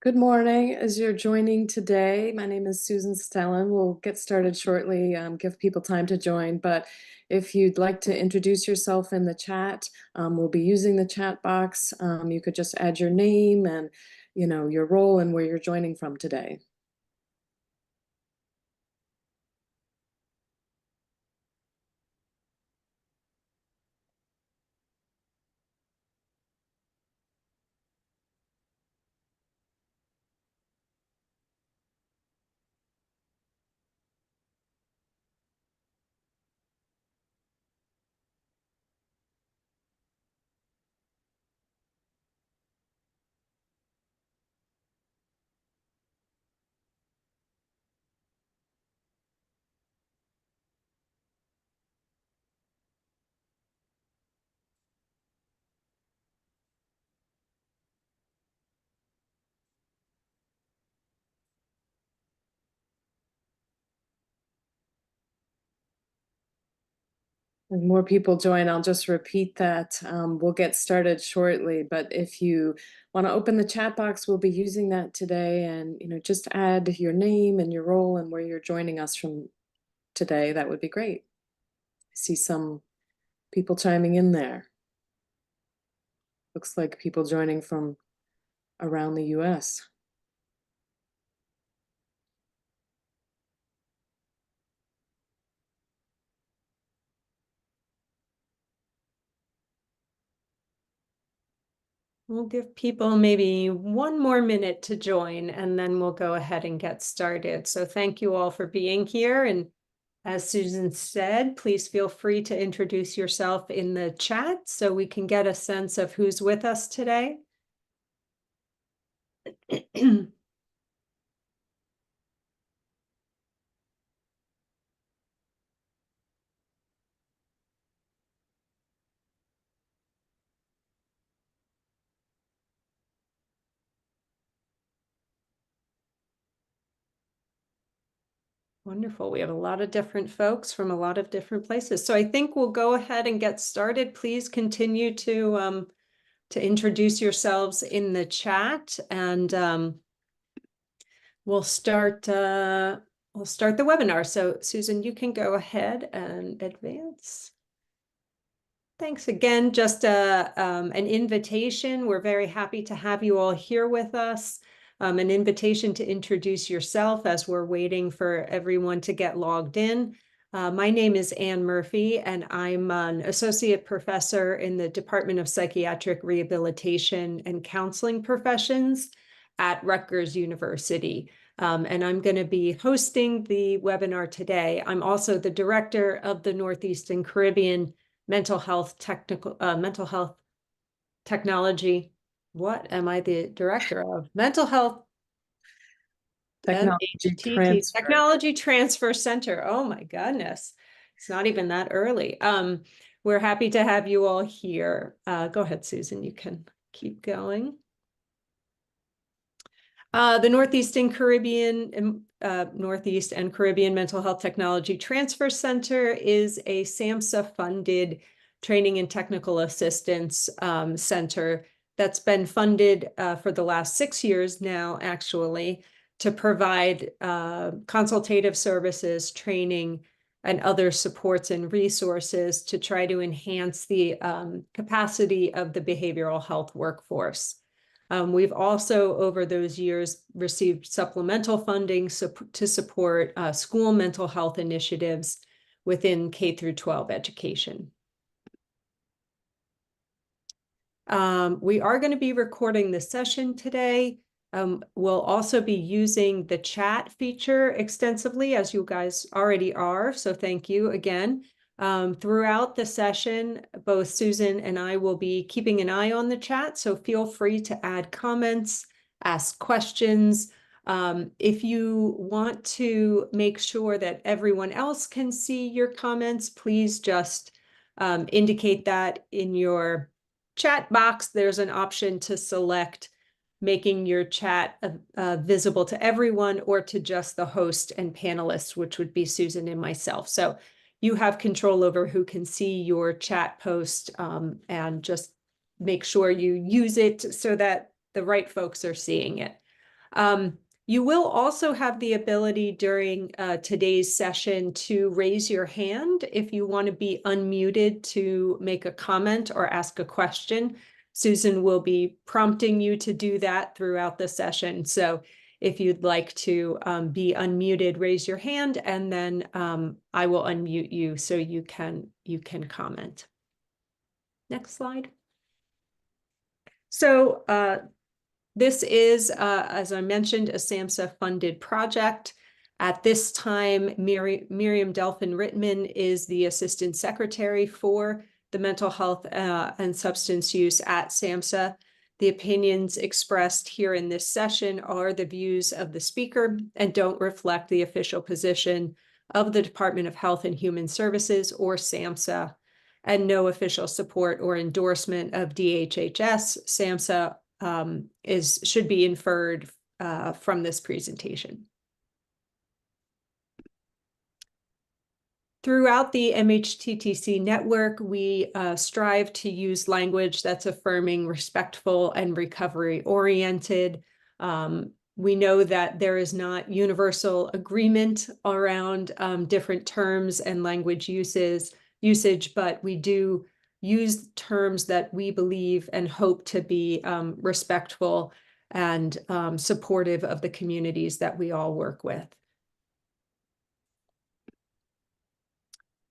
Good morning. As you're joining today, my name is Susan Stellan. We'll get started shortly, give people time to join. But if you'd like to introduce yourself in the chat, we'll be using the chat box. You could just add your name and, your role and where you're joining from today. As more people join, I'll just repeat that. We'll get started shortly, but if you want to open the chat box, we'll be using that today, and just add your name and your role and where you're joining us from today. That would be great. I see some people chiming in there. Looks like people joining from around the US. We'll give people maybe one more minute to join, and then we'll go ahead and get started. So thank you all for being here. And as Susan said, please feel free to introduce yourself in the chat so we can get a sense of who's with us today. Wonderful. We have a lot of different folks from a lot of different places. So I think we'll go ahead and get started. Please continue to introduce yourselves in the chat, and we'll start the webinar. So Susan, you can go ahead and advance. Thanks again. Just an invitation. We're very happy to have you all here with us. An invitation to introduce yourself as we're waiting for everyone to get logged in. My name is Anne Murphy, and I'm an associate professor in the Department of Psychiatric Rehabilitation and Counseling Professions at Rutgers University. And I'm going to be hosting the webinar today. I'm also the director of the Northeast and Caribbean mental health technology. What am I the director of? Mental health Technology Transfer Center. Oh my goodness. It's not even that early. We're happy to have you all here. Go ahead, Susan, you can keep going. The Northeast and Caribbean Mental Health Technology Transfer Center is a SAMHSA-funded training and technical assistance center that's been funded for the last 6 years now, actually, to provide consultative services, training, and other supports and resources to try to enhance the capacity of the behavioral health workforce. We've also, over those years, received supplemental funding to support school mental health initiatives within K through 12 education. We are going to be recording the session today. We'll also be using the chat feature extensively, as you guys already are, so thank you again. Throughout the session, both Susan and I will be keeping an eye on the chat, so feel free to add comments, ask questions. If you want to make sure that everyone else can see your comments, please just indicate that in your chat box. There's an option to select making your chat visible to everyone or to just the host and panelists, which would be Susan and myself. So you have control over who can see your chat post, and just make sure you use it so that the right folks are seeing it. You will also have the ability during today's session to raise your hand if you want to be unmuted to make a comment or ask a question. Susan will be prompting you to do that throughout the session. So if you'd like to be unmuted, raise your hand, and then I will unmute you so you can comment. Next slide. So this is, as I mentioned, a SAMHSA-funded project. At this time, Miriam Delphin-Rittman is the Assistant Secretary for the Mental Health and Substance Use at SAMHSA. The opinions expressed here in this session are the views of the speaker and don't reflect the official position of the Department of Health and Human Services or SAMHSA, and no official support or endorsement of DHHS, SAMHSA, should be inferred from this presentation. Throughout the MHTTC network, we strive to use language that's affirming, respectful, and recovery-oriented. We know that there is not universal agreement around different terms and language usage, but we do use terms that we believe and hope to be respectful and supportive of the communities that we all work with.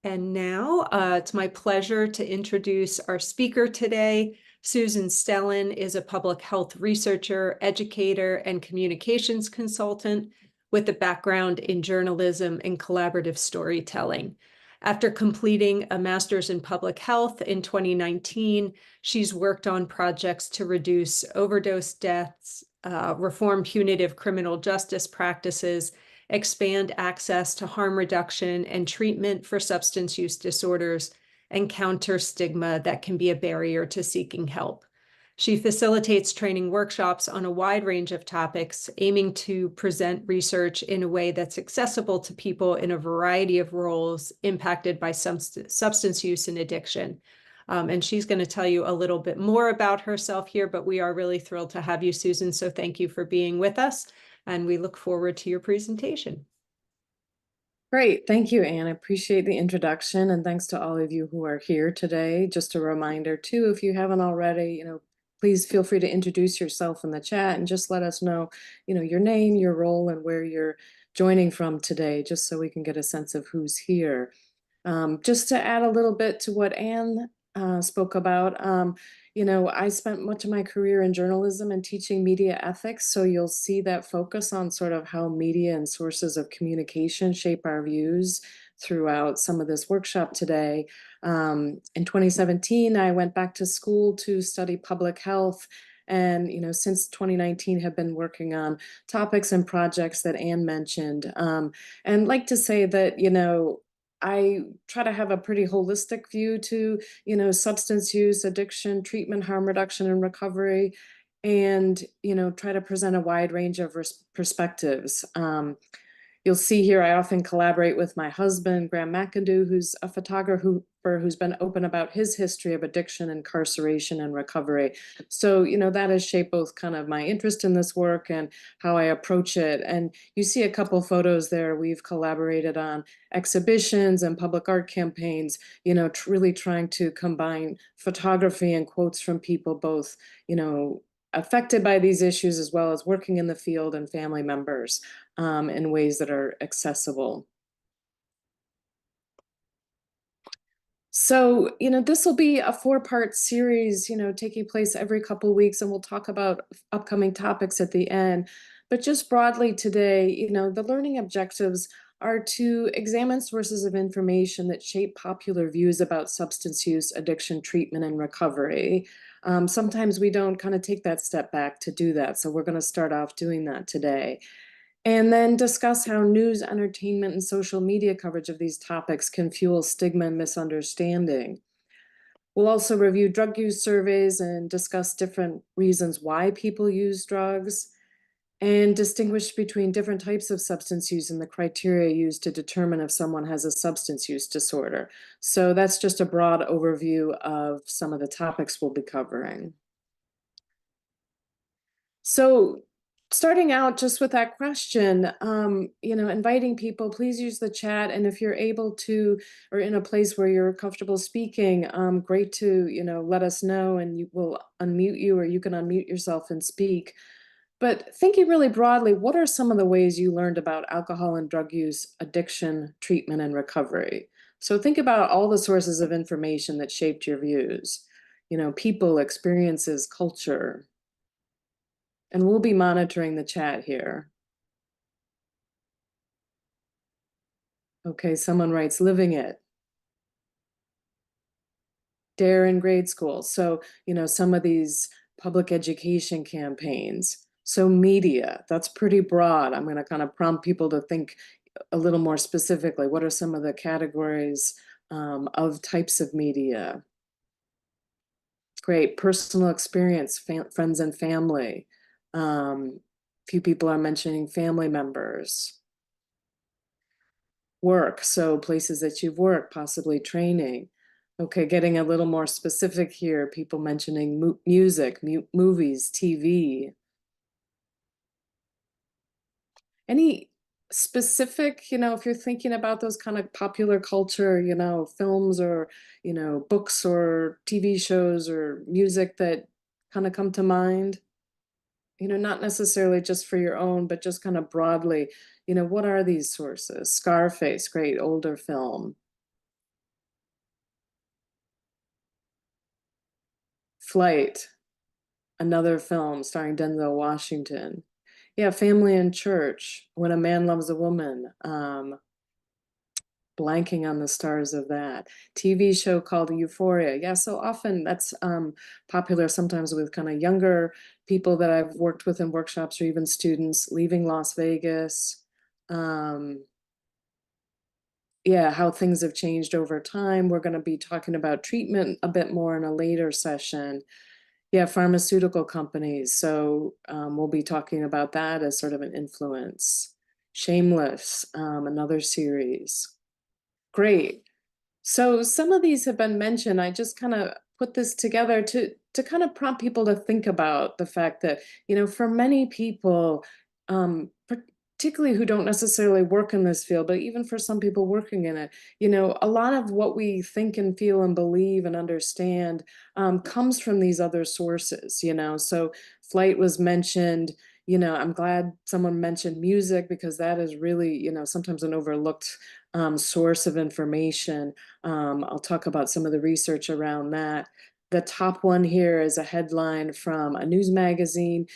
And now it's my pleasure to introduce our speaker today. Susan Stellan is a public health researcher, educator, and communications consultant with a background in journalism and collaborative storytelling. After completing a master's in public health in 2019, she's worked on projects to reduce overdose deaths, reform punitive criminal justice practices, expand access to harm reduction and treatment for substance use disorders, and counter stigma that can be a barrier to seeking help. She facilitates training workshops on a wide range of topics, aiming to present research in a way that's accessible to people in a variety of roles impacted by substance use and addiction. And she's going to tell you a little bit more about herself here, but we are really thrilled to have you, Susan. So thank you for being with us, and we look forward to your presentation. Great. Thank you, Anne. I appreciate the introduction, and thanks to all of you who are here today. Just a reminder too, if you haven't already, please feel free to introduce yourself in the chat and just let us know, your name, your role, and where you're joining from today, just so we can get a sense of who's here. Just to add a little bit to what Anne spoke about, I spent much of my career in journalism and teaching media ethics, so you'll see that focus on sort of how media and sources of communication shape our views throughout some of this workshop today. In 2017, I went back to school to study public health, and since 2019 have been working on topics and projects that Anne mentioned, and like to say that I try to have a pretty holistic view to, substance use, addiction, treatment, harm reduction, and recovery, and, try to present a wide range of perspectives. You'll see here, I often collaborate with my husband, Graham McIndoe, who's a photographer who's been open about his history of addiction, incarceration, and recovery. So, that has shaped both kind of my interest in this work and how I approach it. And you see a couple photos there. We've collaborated on exhibitions and public art campaigns, really trying to combine photography and quotes from people both, affected by these issues, as well as working in the field and family members in ways that are accessible. So, this will be a 4-part series, taking place every couple of weeks, and we'll talk about upcoming topics at the end. But just broadly today, the learning objectives are to examine sources of information that shape popular views about substance use, addiction, treatment, and recovery. Sometimes we don't kind of take that step back to do that. So we're going to start off doing that today. And then discuss how news, entertainment, and social media coverage of these topics can fuel stigma and misunderstanding. We'll also review drug use surveys and discuss different reasons why people use drugs, and distinguish between different types of substance use and the criteria used to determine if someone has a substance use disorder. So that's just a broad overview of some of the topics we'll be covering. So starting out just with that question, inviting people, please use the chat. And if you're able to, or in a place where you're comfortable speaking, great to, let us know and you will unmute you, or you can unmute yourself and speak. But thinking really broadly, what are some of the ways you learned about alcohol and drug use, addiction, treatment, and recovery? So think about all the sources of information that shaped your views, people, experiences, culture. And we'll be monitoring the chat here. Okay, someone writes, living it. Dare in grade school. So, some of these public education campaigns. So media, that's pretty broad. I'm going to kind of prompt people to think a little more specifically. What are some of the categories of types of media? Great. Personal experience, friends and family. Few people are mentioning family members. Work, so places that you've worked, possibly training. Okay, getting a little more specific here, people mentioning music, movies, TV. Any specific, if you're thinking about those kind of popular culture, films or, books or TV shows or music that kind of come to mind? Not necessarily just for your own, but just kind of broadly, what are these sources? Scarface, great older film. Flight, another film starring Denzel Washington. Yeah, Family and Church, When a Man Loves a Woman. Blanking on the stars of that. TV show called Euphoria. Yeah, so often that's popular sometimes with kind of younger people that I've worked with in workshops, or even students. Leaving Las Vegas. Yeah, how things have changed over time. We're going to be talking about treatment a bit more in a later session. Yeah, pharmaceutical companies. So we'll be talking about that as sort of an influence. Shameless, another series. Great. So some of these have been mentioned. I just kind of put this together to kind of prompt people to think about the fact that, for many people, particularly who don't necessarily work in this field, but even for some people working in it, a lot of what we think and feel and believe and understand comes from these other sources, So flight was mentioned. I'm glad someone mentioned music, because that is really, sometimes an overlooked source of information. I'll talk about some of the research around that. The top one here is a headline from a news magazine,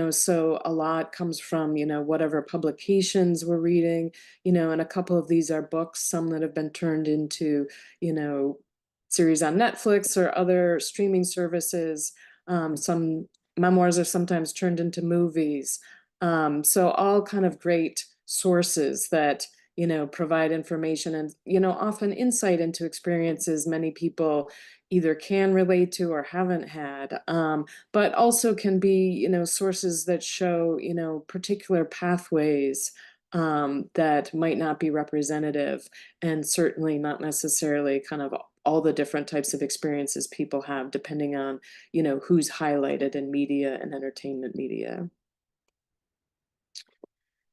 so a lot comes from, whatever publications we're reading, and a couple of these are books, some that have been turned into, series on Netflix or other streaming services. Some memoirs are sometimes turned into movies. So all kind of great sources that provide information and, often insight into experiences many people either can relate to or haven't had, but also can be, sources that show, particular pathways that might not be representative, and certainly not necessarily kind of all the different types of experiences people have, depending on, who's highlighted in media and entertainment media.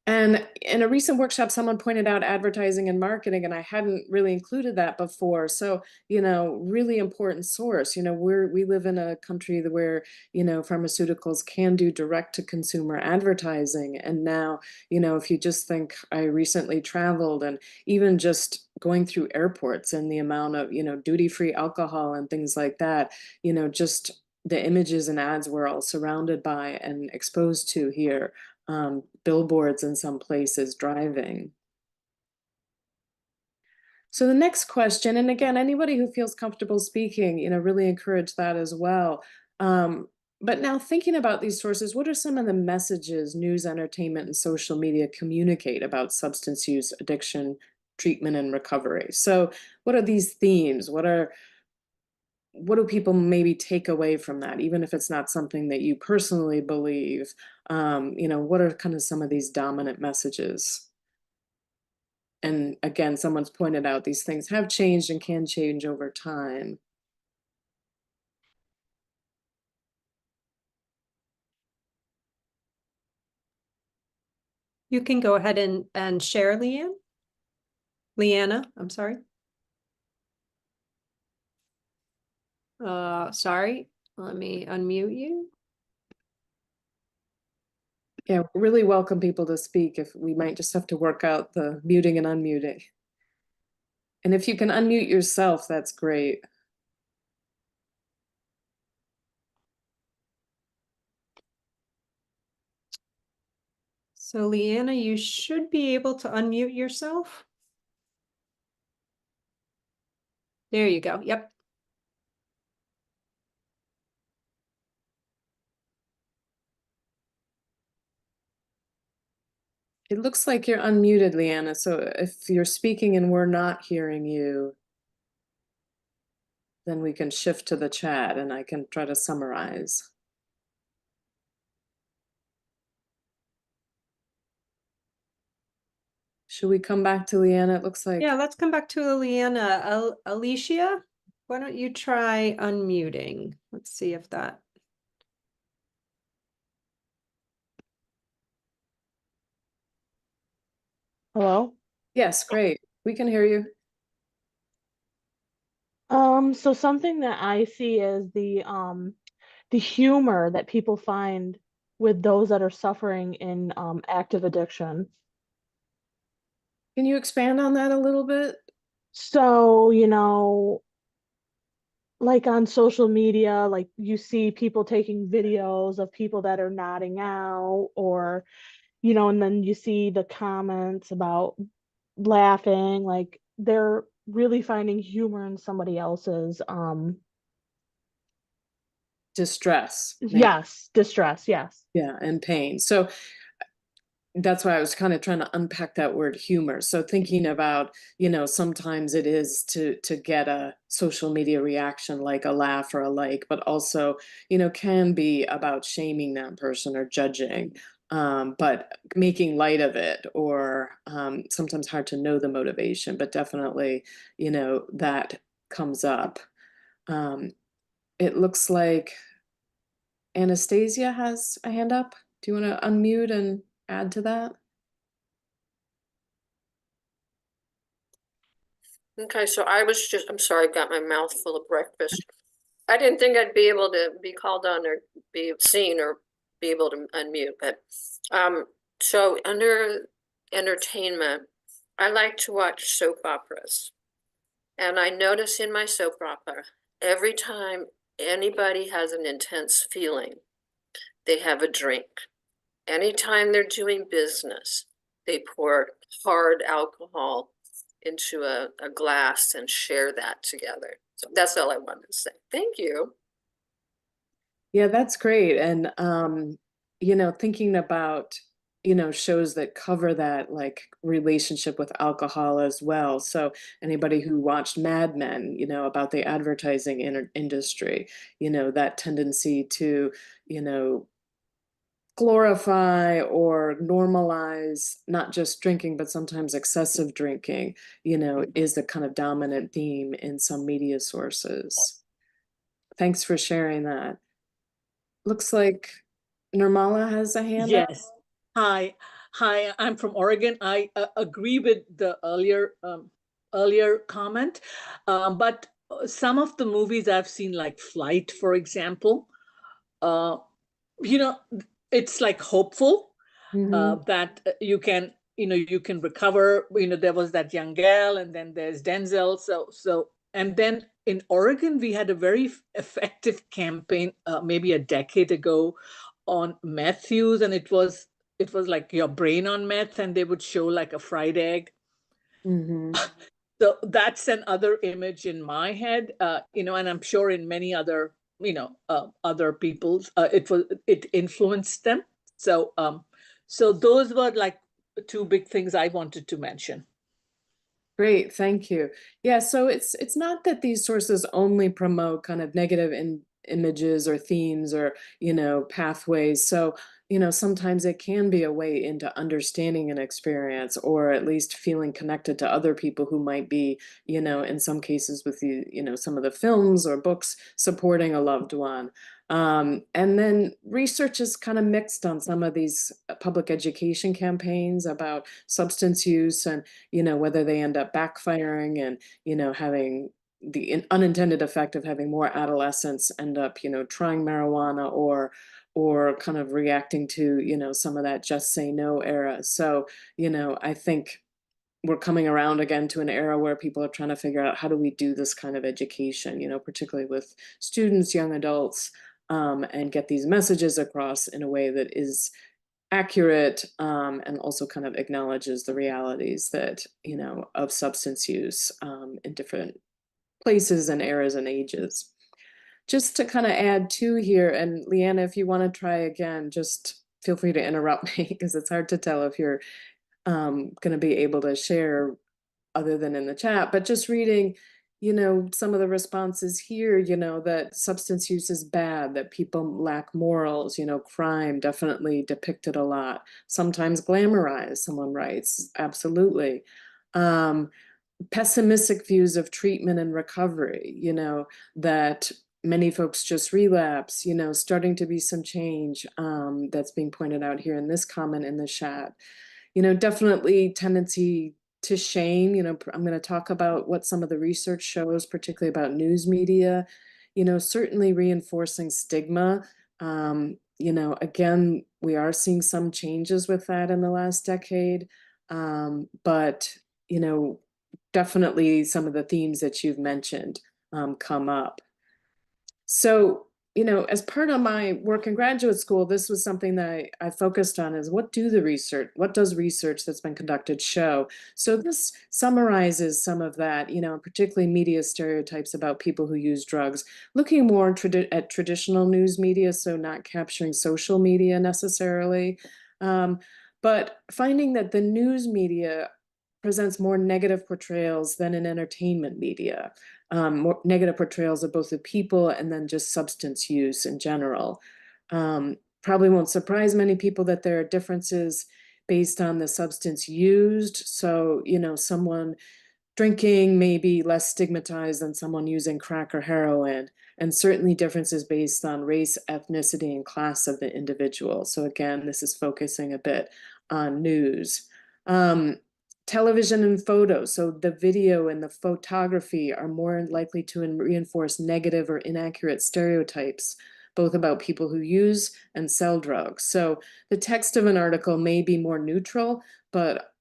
And in a recent workshop, someone pointed out advertising and marketing, and I hadn't really included that before. So, really important source. We live in a country where, pharmaceuticals can do direct to consumer advertising. And now, if you just think, I recently traveled, and even just going through airports and the amount of, duty-free alcohol and things like that, just the images and ads we're all surrounded by and exposed to here. Billboards in some places, driving. So the next question, and again, anybody who feels comfortable speaking, really encourage that as well. But now thinking about these sources, what are some of the messages news, entertainment, and social media communicate about substance use, addiction, treatment, and recovery? So what are these themes? What do people maybe take away from that, even if it's not something that you personally believe? What are kind of some of these dominant messages? And again, someone's pointed out these things have changed and can change over time. You can go ahead and share, Leanna, I'm sorry. Sorry, let me unmute you. Yeah, really welcome people to speak. If we might just have to work out the muting and unmuting. And if you can unmute yourself, that's great. So Leanna, you should be able to unmute yourself. There you go. Yep. It looks like you're unmuted, Leanna. So if you're speaking and we're not hearing you, then we can shift to the chat and I can try to summarize. Should we come back to Leanna? It looks like. Yeah, let's come back to Leanna. Alicia, why don't you try unmuting? Let's see if that. Hello? Yes, great. We can hear you. So something that I see is the humor that people find with those that are suffering in active addiction. Can you expand on that a little bit? So, like on social media, like you see people taking videos of people that are nodding out, or, and then you see the comments about laughing, like they're really finding humor in somebody else's Distress. yes, distress, yes. Yeah, and pain. So that's why I was kind of trying to unpack that word humor. So thinking about, sometimes it is to get a social media reaction like a laugh or a like, but also, can be about shaming that person or judging, but making light of it, or sometimes hard to know the motivation, but definitely, that comes up. It looks like Anastasia has a hand up. Do you want to unmute and add to that? Okay, so I'm sorry, I got my mouth full of breakfast. I didn't think I'd be able to be called on or be seen or be able to unmute, but so under entertainment, I like to watch soap operas. And I notice in my soap opera, every time anybody has an intense feeling, they have a drink. Anytime they're doing business, they pour hard alcohol into a glass and share that together. So that's all I wanted to say. Thank you. Yeah, that's great. And thinking about, shows that cover that like relationship with alcohol as well. So anybody who watched Mad Men, about the advertising industry, that tendency to, glorify or normalize not just drinking, but sometimes excessive drinking, is the kind of dominant theme in some media sources. Thanks for sharing that. Looks like Nirmala has a hand up. Yes. Hi. Hi, I'm from Oregon. I agree with the earlier comment, but some of the movies I've seen, like Flight, for example, uh, you know, it's like hopeful that you can recover. There was that young girl, and then there's Denzel. And then in Oregon, we had a very effective campaign, maybe a decade ago, on meth use, and it was like your brain on meth, and they would show like a fried egg. Mm-hmm. So that's another image in my head, and I'm sure in many other, other people's, it influenced them. So those were like two big things I wanted to mention. Great, thank you. Yeah, so it's not that these sources only promote kind of negative images or themes or, pathways. So, sometimes it can be a way into understanding an experience, or at least feeling connected to other people who might be, in some cases with some of the films or books supporting a loved one. And then research is kind of mixed on some of these public education campaigns about substance use and, whether they end up backfiring and, having the unintended effect of having more adolescents end up, trying marijuana or kind of reacting to, some of that just say no era. So, I think we're coming around again to an era where people are trying to figure out how do we do this kind of education, particularly with students, young adults, and get these messages across in a way that is accurate, and also kind of acknowledges the realities that, of substance use, in different places and eras and ages. Just to kind of add to here, and Leanna, if you want to try again, just feel free to interrupt me because it's hard to tell if you're going to be able to share other than in the chat, but just reading, some of the responses here, that substance use is bad, that people lack morals, crime definitely depicted a lot, sometimes glamorized, someone writes, absolutely. Pessimistic views of treatment and recovery, that many folks just relapse, starting to be some change, that's being pointed out here in this comment in the chat. Definitely tendency to shame. I'm going to talk about what some of the research shows, particularly about news media, certainly reinforcing stigma. Again, we are seeing some changes with that in the last decade. But, definitely some of the themes that you've mentioned come up. So, as part of my work in graduate school, this was something that I focused on is what does research that's been conducted show? So this summarizes some of that, particularly media stereotypes about people who use drugs, looking more at traditional news media, so not capturing social media necessarily, but finding that the news media presents more negative portrayals than in entertainment media. More negative portrayals of both the people and then just substance use in general. Probably won't surprise many people that there are differences based on the substance used. So, someone drinking may be less stigmatized than someone using crack or heroin, and certainly differences based on race, ethnicity, and class of the individual. So again, this is focusing a bit on news. Television and photos, so the video and the photography are more likely to reinforce negative or inaccurate stereotypes, both about people who use and sell drugs. So the text of an article may be more neutral, but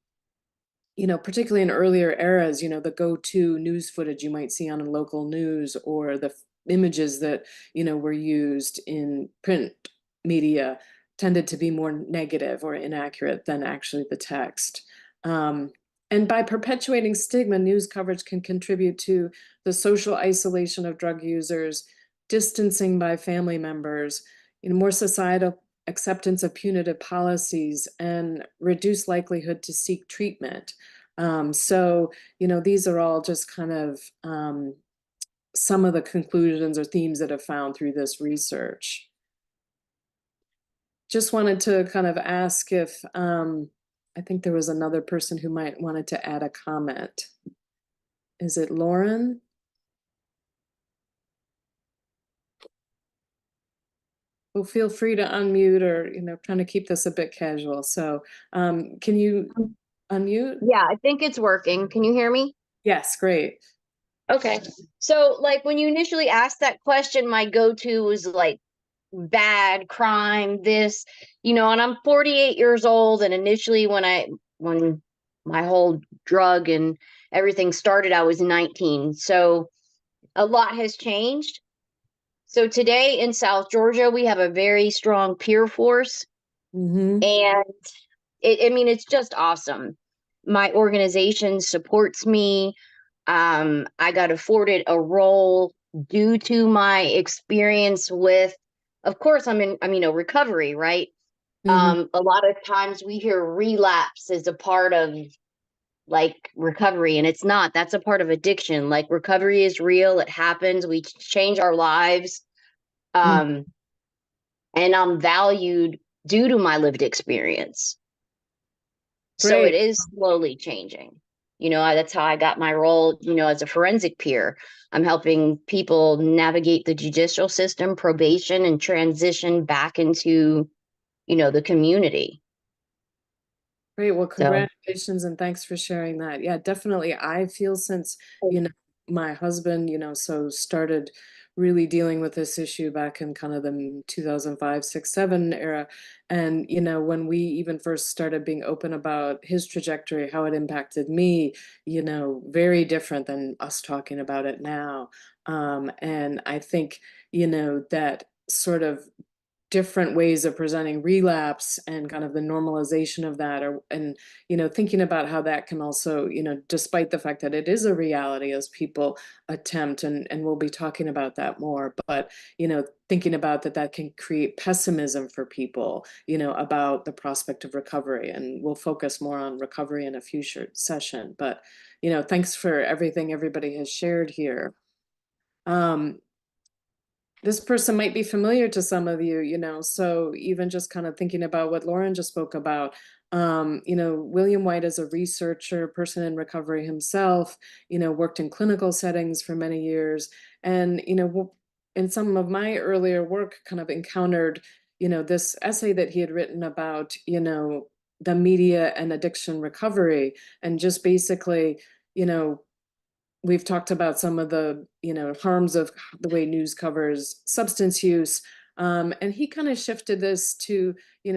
particularly in earlier eras, the go-to news footage you might see on local news or the images that, were used in print media tended to be more negative or inaccurate than actually the text. And by perpetuating stigma, news coverage can contribute to the social isolation of drug users, distancing by family members, more societal acceptance of punitive policies, and reduced likelihood to seek treatment. So, these are all just kind of some of the conclusions or themes that I've found through this research. Just wanted to kind of ask if I think there was another person who might wanted to add a comment. Is it Lauren? Well, feel free to unmute or, trying to keep this a bit casual. So can you unmute? Yeah, I think it's working. Can you hear me? Yes, great. Okay. So like when you initially asked that question, my go-to was like bad crime, this, and I'm 48 years old. And initially when my whole drug and everything started, I was 19. So a lot has changed. So today in South Georgia, we have a very strong peer force. Mm-hmm. And it's just awesome. My organization supports me. I got afforded a role due to my experience with, of course, I'm in recovery, right? Mm-hmm. A lot of times we hear relapse is a part of like recovery, and it's not. That's a part of addiction. Like recovery is real. It happens. We change our lives. And I'm valued due to my lived experience. So it Great. is slowly changing. That's how I got my role, as a forensic peer. I'm helping people navigate the judicial system, probation, and transition back into, the community. Great. Well, So, congratulations and thanks for sharing that. Yeah, definitely. I feel since, my husband, so started really dealing with this issue back in kind of the 2005, 6, 7 era. And, when we even first started being open about his trajectory, how it impacted me, very different than us talking about it now. And I think, that sort of different ways of presenting relapse and kind of the normalization of that, and thinking about how that can also, despite the fact that it is a reality as people attempt, and we'll be talking about that more, but thinking about that can create pessimism for people, about the prospect of recovery. And we'll focus more on recovery in a future session, but thanks for everything everybody has shared here. This person might be familiar to some of you, so even just kind of thinking about what Lauren just spoke about, William White is a researcher, person in recovery himself, worked in clinical settings for many years. And, in some of my earlier work kind of encountered, this essay that he had written about, the media and addiction recovery, and just basically, we've talked about some of the, harms of the way news covers substance use. And he kind of shifted this to,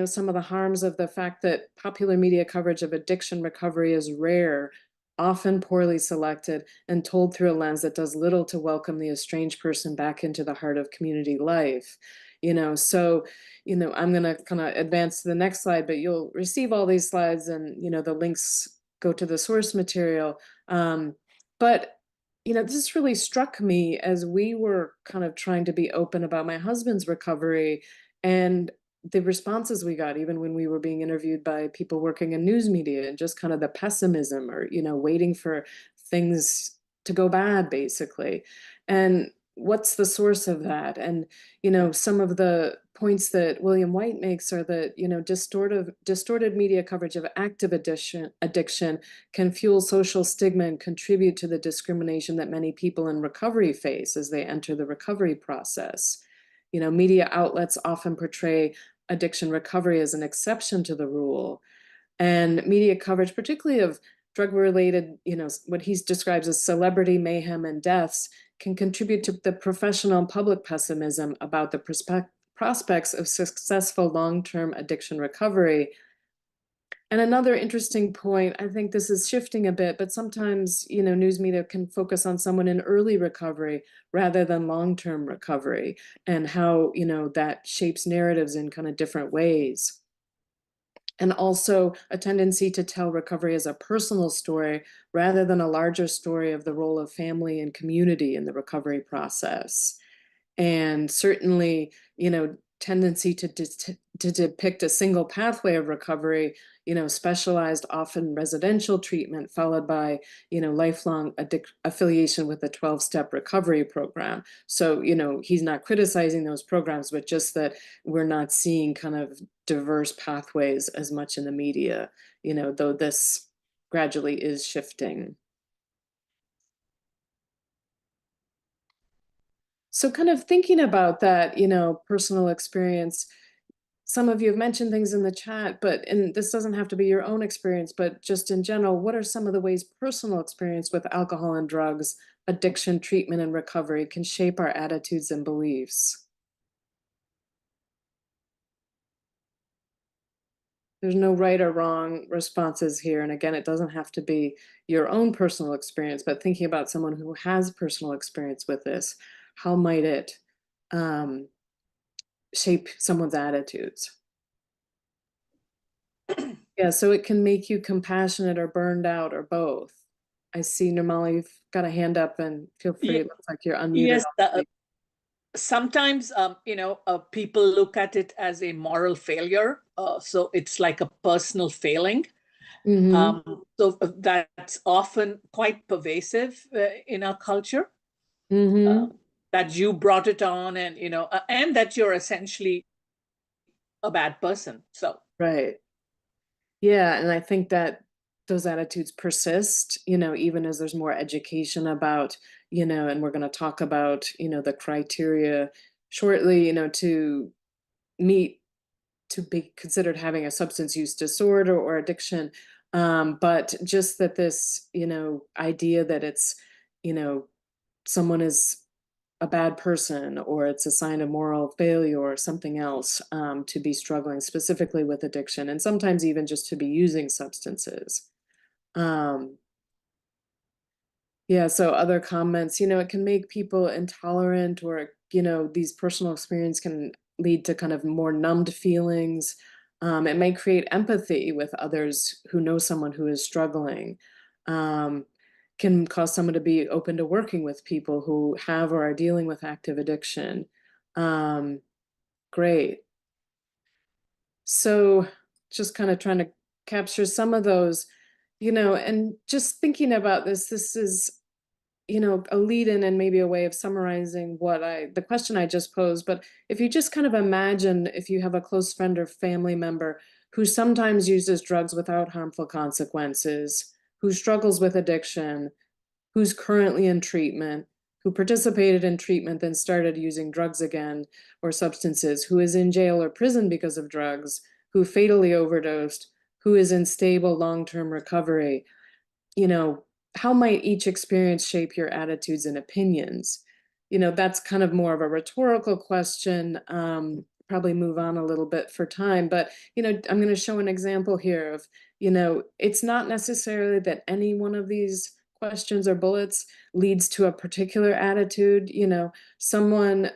some of the harms of the fact that popular media coverage of addiction recovery is rare, often poorly selected, and told through a lens that does little to welcome the estranged person back into the heart of community life. So, I'm going to kind of advance to the next slide, but you'll receive all these slides, and, the links go to the source material. But, this really struck me as we were kind of trying to be open about my husband's recovery, and the responses we got, even when we were being interviewed by people working in news media, and just kind of the pessimism, or, waiting for things to go bad, basically. And what's the source of that? And, some of the points that William White makes are that, distorted media coverage of active addiction can fuel social stigma and contribute to the discrimination that many people in recovery face as they enter the recovery process. Media outlets often portray addiction recovery as an exception to the rule. And media coverage, particularly of drug-related, what he describes as celebrity mayhem and deaths, can contribute to the professional and public pessimism about the prospects of successful long-term addiction recovery. And another interesting point, I think this is shifting a bit, but sometimes, news media can focus on someone in early recovery rather than long-term recovery, and how, that shapes narratives in kind of different ways. And also a tendency to tell recovery as a personal story rather than a larger story of the role of family and community in the recovery process. And certainly, tendency to depict a single pathway of recovery, specialized, often residential treatment, followed by, lifelong affiliation with a 12-step recovery program. So, he's not criticizing those programs, but just that we're not seeing kind of diverse pathways as much in the media, though this gradually is shifting. So kind of thinking about that, personal experience, some of you have mentioned things in the chat, and this doesn't have to be your own experience, but just in general, what are some of the ways personal experience with alcohol and drugs, addiction, treatment, and recovery can shape our attitudes and beliefs? There's no right or wrong responses here. And again, it doesn't have to be your own personal experience, but thinking about someone who has personal experience with this, how might it shape someone's attitudes? Yeah, so it can make you compassionate or burned out or both. I see, Nirmala, you've got a hand up, and feel free. It looks like you're unmuted. Yes, sometimes, people look at it as a moral failure. So it's like a personal failing. So that's often quite pervasive in our culture. That you brought it on, and and that you're essentially a bad person. So right, yeah, and I think that those attitudes persist, you know, even as there's more education about, you know, and we're going to talk about, you know, the criteria shortly, you know, to meet, to be considered having a substance use disorder or addiction. But just that this, you know, idea that it's, you know, someone is a bad person or it's a sign of moral failure or something else, to be struggling specifically with addiction, and sometimes even just to be using substances. Yeah, so other comments, you know, it can make people intolerant, or, you know, these personal experience can lead to kind of more numbed feelings. It may create empathy with others who know someone who is struggling. Um, can cause someone to be open to working with people who have or are dealing with active addiction. Um, great. So just kind of trying to capture some of those, you know, and just thinking about this is, you know, a lead in and maybe a way of summarizing the question I just posed. But if you just kind of imagine if you have a close friend or family member who sometimes uses drugs without harmful consequences, who struggles with addiction, who's currently in treatment, who participated in treatment, then started using drugs again or substances, who is in jail or prison because of drugs, who fatally overdosed, who is in stable long-term recovery, you know, how might each experience shape your attitudes and opinions? You know, that's kind of more of a rhetorical question. Probably move on a little bit for time, but, you know, I'm going to show an example here of, you know, it's not necessarily that any one of these questions or bullets leads to a particular attitude. You know, someone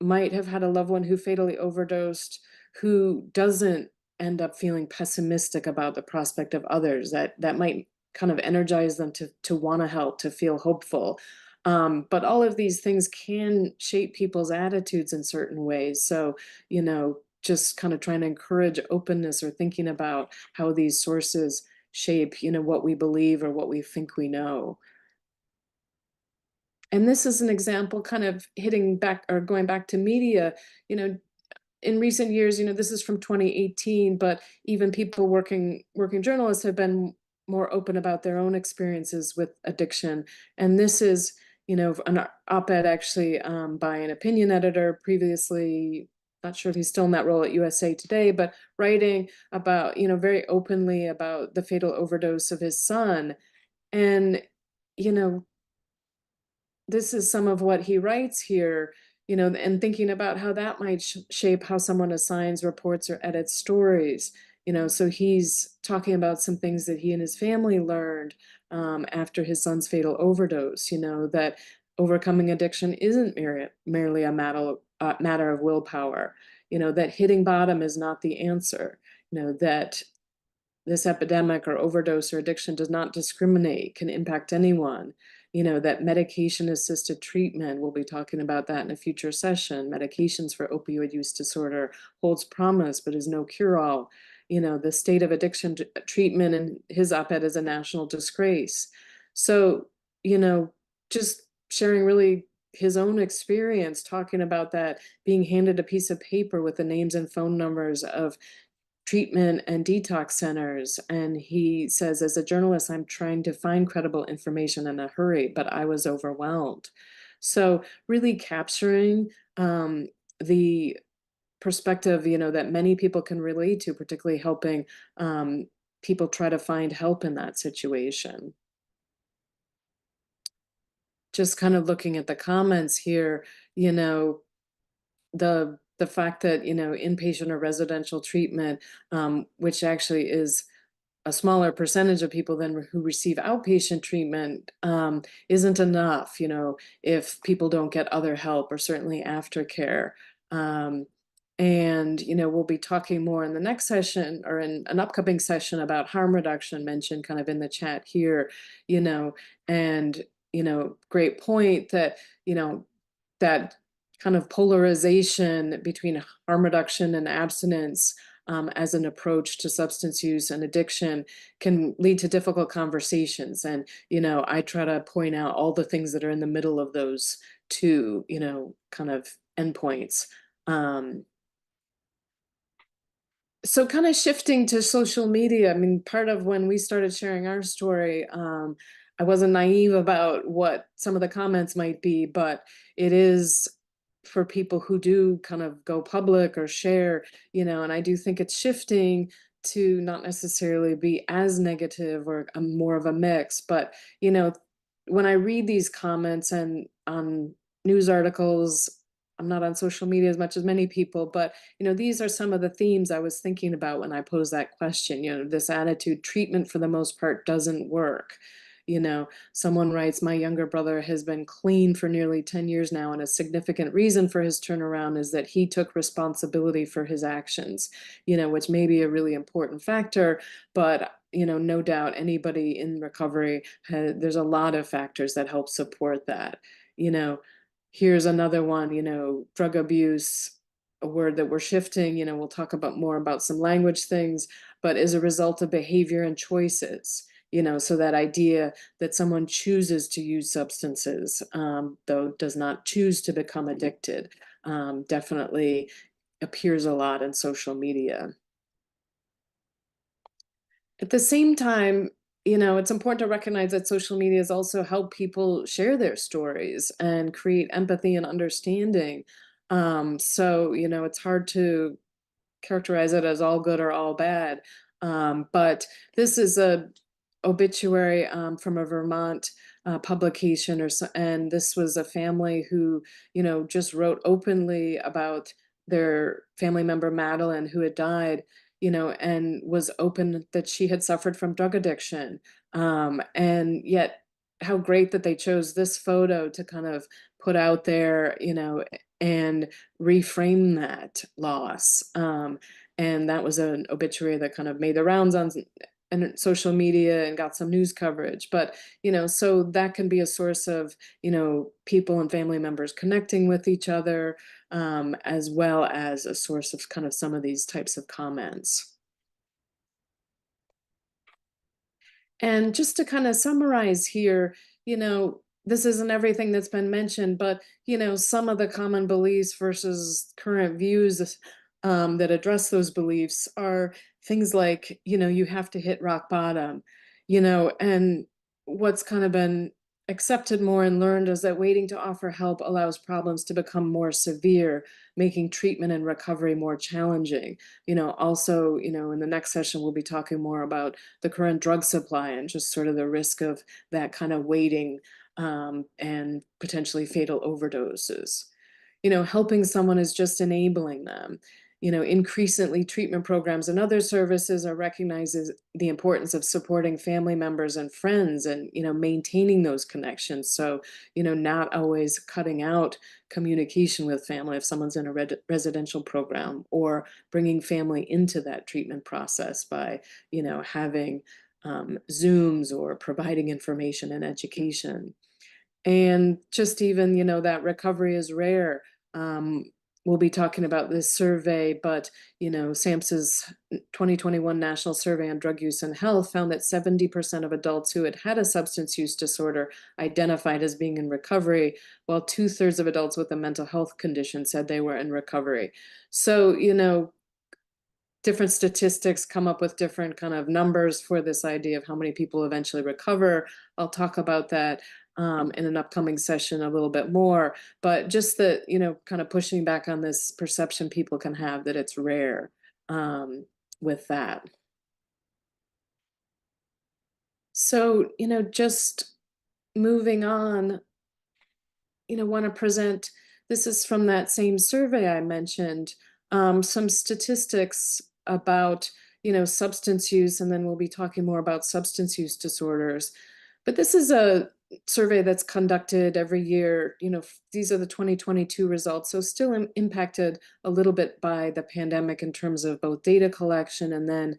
might have had a loved one who fatally overdosed, who doesn't end up feeling pessimistic about the prospect of others. That might kind of energize them to want to help, to feel hopeful. But all of these things can shape people's attitudes in certain ways. So, you know, just kind of trying to encourage openness or thinking about how these sources shape, you know, what we believe or what we think we know. And this is an example kind of hitting back or going back to media, you know, in recent years, you know, this is from 2018, but even people working journalists have been more open about their own experiences with addiction. And this is, you know, an op-ed actually, by an opinion editor previously, not sure if he's still in that role at USA Today, but writing about, you know, very openly about the fatal overdose of his son. And, you know, this is some of what he writes here, you know, and thinking about how that might shape how someone assigns, reports, or edits stories. You know, so he's talking about some things that he and his family learned, after his son's fatal overdose. You know, that overcoming addiction isn't merely a matter of willpower. You know, that hitting bottom is not the answer. You know, that this epidemic or overdose or addiction does not discriminate, can impact anyone. You know, that medication assisted treatment, we'll be talking about that in a future session. Medications for opioid use disorder holds promise, but is no cure all. You know, the state of addiction treatment in his op-ed is a national disgrace. So, you know, just sharing really his own experience, talking about that, being handed a piece of paper with the names and phone numbers of treatment and detox centers. And he says, as a journalist, I'm trying to find credible information in a hurry, but I was overwhelmed. So really capturing, the perspective, you know, that many people can relate to, particularly helping, people try to find help in that situation. Just kind of looking at the comments here, you know, the fact that, you know, inpatient or residential treatment, which actually is a smaller percentage of people than who receive outpatient treatment, isn't enough, you know, if people don't get other help or certainly aftercare. And, you know, we'll be talking more in the next session or in an upcoming session about harm reduction, mentioned kind of in the chat here, you know, and, you know, great point that, you know, that kind of polarization between harm reduction and abstinence, as an approach to substance use and addiction can lead to difficult conversations. And, you know, I try to point out all the things that are in the middle of those two, you know, kind of endpoints. So kind of shifting to social media, I mean, part of when we started sharing our story, I wasn't naive about what some of the comments might be, but it is for people who do kind of go public or share, and I do think it's shifting to not necessarily be as negative or more of a mix. But, when I read these comments and on news articles, I'm not on social media as much as many people, but these are some of the themes I was thinking about when I posed that question. This attitude, treatment for the most part doesn't work. Someone writes, my younger brother has been clean for nearly 10 years now, and a significant reason for his turnaround is that he took responsibility for his actions, which may be a really important factor, but no doubt anybody in recovery, there's a lot of factors that help support that. Here's another one, drug abuse, a word that we're shifting, we'll talk about more about some language things, but as a result of behavior and choices, so that idea that someone chooses to use substances, though does not choose to become addicted, definitely appears a lot in social media. At the same time, it's important to recognize that social media has also helped people share their stories and create empathy and understanding. So, it's hard to characterize it as all good or all bad. But this is a obituary from a Vermont publication, and this was a family who, just wrote openly about their family member Madeline, who had died, and was open that she had suffered from drug addiction. And yet, how great that they chose this photo to kind of put out there, and reframe that loss. And that was an obituary that kind of made the rounds on and social media and got some news coverage. But, so that can be a source of, people and family members connecting with each other, as well as a source of kind of some of these types of comments. And just to kind of summarize here, this isn't everything that's been mentioned, but, some of the common beliefs versus current views that address those beliefs are things like, you have to hit rock bottom, and what's kind of been accepted more and learned is that waiting to offer help allows problems to become more severe, making treatment and recovery more challenging. Also, in the next session, we'll be talking more about the current drug supply and just sort of the risk of that kind of waiting, and potentially fatal overdoses. Helping someone is just enabling them. Increasingly treatment programs and other services are recognizes the importance of supporting family members and friends and, maintaining those connections. So, not always cutting out communication with family if someone's in a residential program, or bringing family into that treatment process by, having Zooms or providing information and education. And just even, that recovery is rare. We'll be talking about this survey, but, SAMHSA's 2021 National Survey on Drug Use and Health found that 70% of adults who had had a substance use disorder identified as being in recovery, while 2/3 of adults with a mental health condition said they were in recovery. So, different statistics come up with different kind of numbers for this idea of how many people eventually recover. I'll talk about that in an upcoming session a little bit more, but just that, kind of pushing back on this perception people can have that it's rare with that. So, just moving on, want to present, this is from that same survey I mentioned, some statistics about, substance use, and then we'll be talking more about substance use disorders. But this is a survey that's conducted every year. These are the 2022 results, so still impacted a little bit by the pandemic in terms of both data collection and then,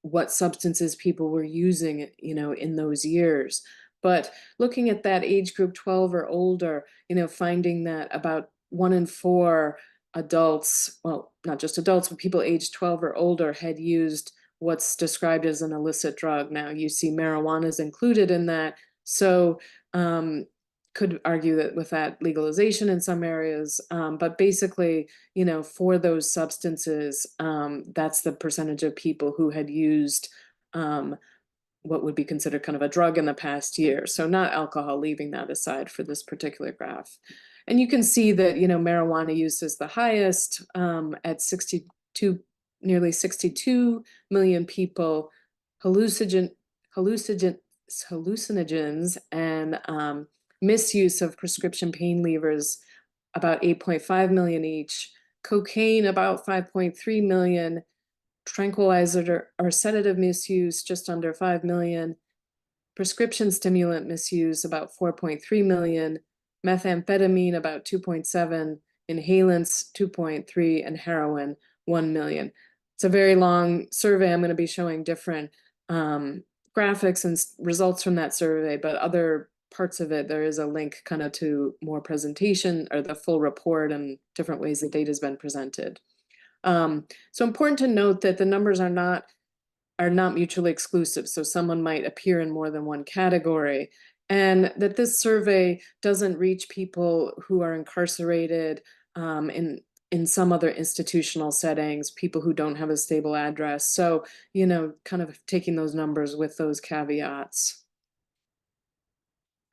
what substances people were using, in those years. But looking at that age group 12 or older, finding that about 1 in 4 adults, well, not just adults, but people aged 12 or older had used what's described as an illicit drug. Now you see marijuana is included in that. So could argue that with that legalization in some areas, but basically, you know, for those substances, that's the percentage of people who had used what would be considered kind of a drug in the past year. So not alcohol, leaving that aside for this particular graph. And you can see that, you know, marijuana use is the highest at 62, nearly 62 million people, hallucinogens and misuse of prescription pain levers, about 8.5 million each, cocaine about 5.3 million, tranquilizer or sedative misuse just under 5 million, prescription stimulant misuse about 4.3 million, methamphetamine about 2.7, inhalants 2.3, and heroin 1 million. It's a very long survey. I'm going to be showing different graphics and results from that survey, but other parts of it, there is a link kind of to more presentation or the full report and different ways the data has been presented. So important to note that the numbers are not mutually exclusive. So someone might appear in more than one category, and that this survey doesn't reach people who are incarcerated in some other institutional settings, people who don't have a stable address. So, you know, kind of taking those numbers with those caveats.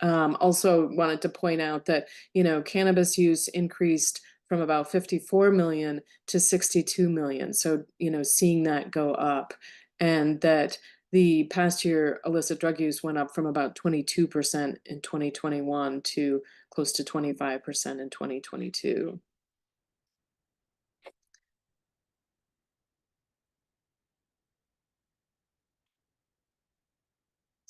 Also wanted to point out that, you know, cannabis use increased from about 54 million to 62 million. So, you know, seeing that go up, and that the past year illicit drug use went up from about 22% in 2021 to close to 25% in 2022.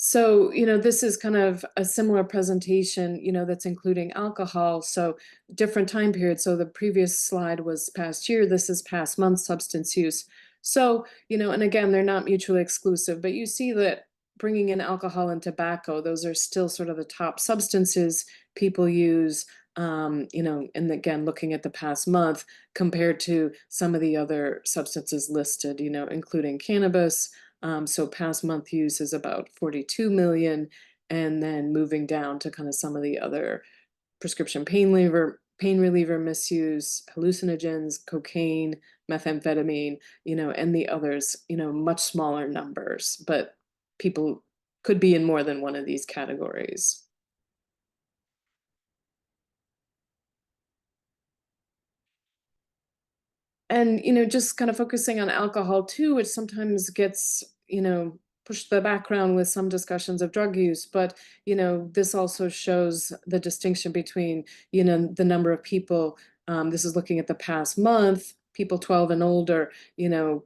So, you know, this is kind of a similar presentation, you know, that's including alcohol. So different time periods. So the previous slide was past year. This is past month substance use. So, you know, and again, they're not mutually exclusive, but you see that bringing in alcohol and tobacco, those are still sort of the top substances people use, you know, and again, looking at the past month compared to some of the other substances listed, you know, including cannabis. So past month use is about 42 million, and then moving down to kind of some of the other prescription pain reliever misuse, hallucinogens, cocaine, methamphetamine, you know, and the others, you know, much smaller numbers, but people could be in more than one of these categories. And, you know, just kind of focusing on alcohol too, which sometimes gets, you know, pushed to the background with some discussions of drug use. But, you know, this also shows the distinction between, you know, the number of people, this is looking at the past month, people 12 and older, you know,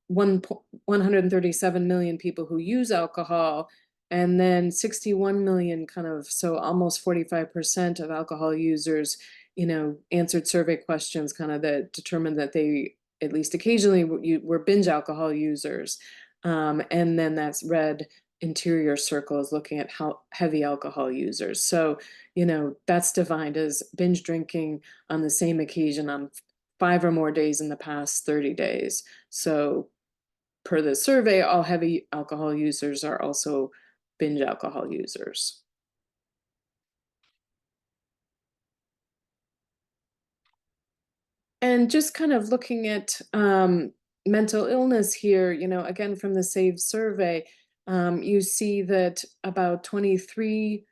137 million people who use alcohol, and then 61 million kind of, so almost 45% of alcohol users, you know, answered survey questions kind of that determined that they at least occasionally were binge alcohol users. And then that's red interior circle is looking at how heavy alcohol users. So, you know, that's defined as binge drinking on the same occasion on 5 or more days in the past 30 days. So per the survey, all heavy alcohol users are also binge alcohol users. And just kind of looking at mental illness here, you know, again, from the SAVE survey, you see that about 23%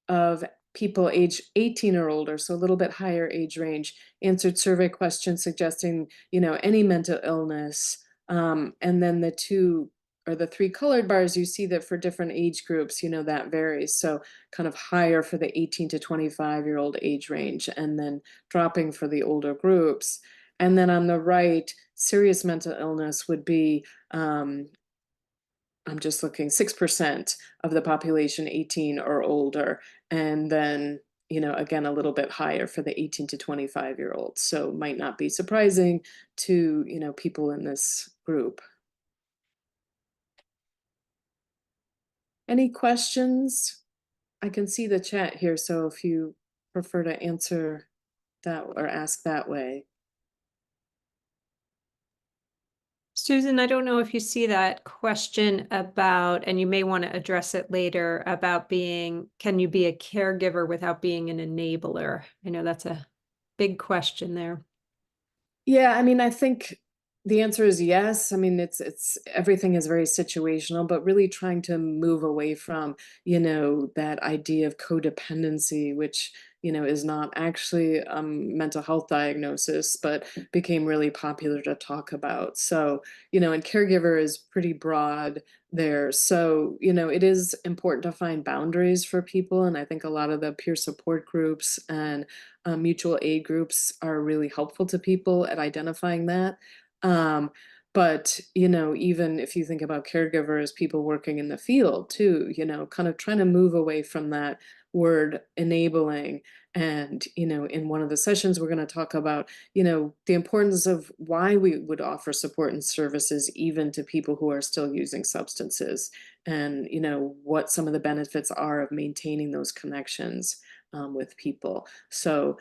of people age 18 or older, so a little bit higher age range, answered survey questions suggesting, you know, any mental illness. And then the 2 or the 3 colored bars, you see that for different age groups, you know, that varies. So kind of higher for the 18 to 25-year-old age range, and then dropping for the older groups. And then on the right, serious mental illness would be, I'm just looking, 6% of the population 18 or older. And then, you know, again, a little bit higher for the 18 to 25-year-olds. So might not be surprising to, you know, people in this group. Any questions? I can see the chat here, so if you prefer to answer that or ask that way. Susan, I don't know if you see that question about, and you may want to address it later, about can you be a caregiver without being an enabler? I know that's a big question there. Yeah, I mean, I think the answer is yes. I mean, it's everything is very situational, but really trying to move away from, that idea of codependency, which, is not actually a mental health diagnosis, but became really popular to talk about. So, and caregiver is pretty broad there. So, it is important to find boundaries for people. And I think a lot of the peer support groups and mutual aid groups are really helpful to people at identifying that. But, even if you think about caregivers, people working in the field too, kind of trying to move away from that word enabling. And, in one of the sessions, we're going to talk about, the importance of why we would offer support and services even to people who are still using substances, and, what some of the benefits are of maintaining those connections with people. So,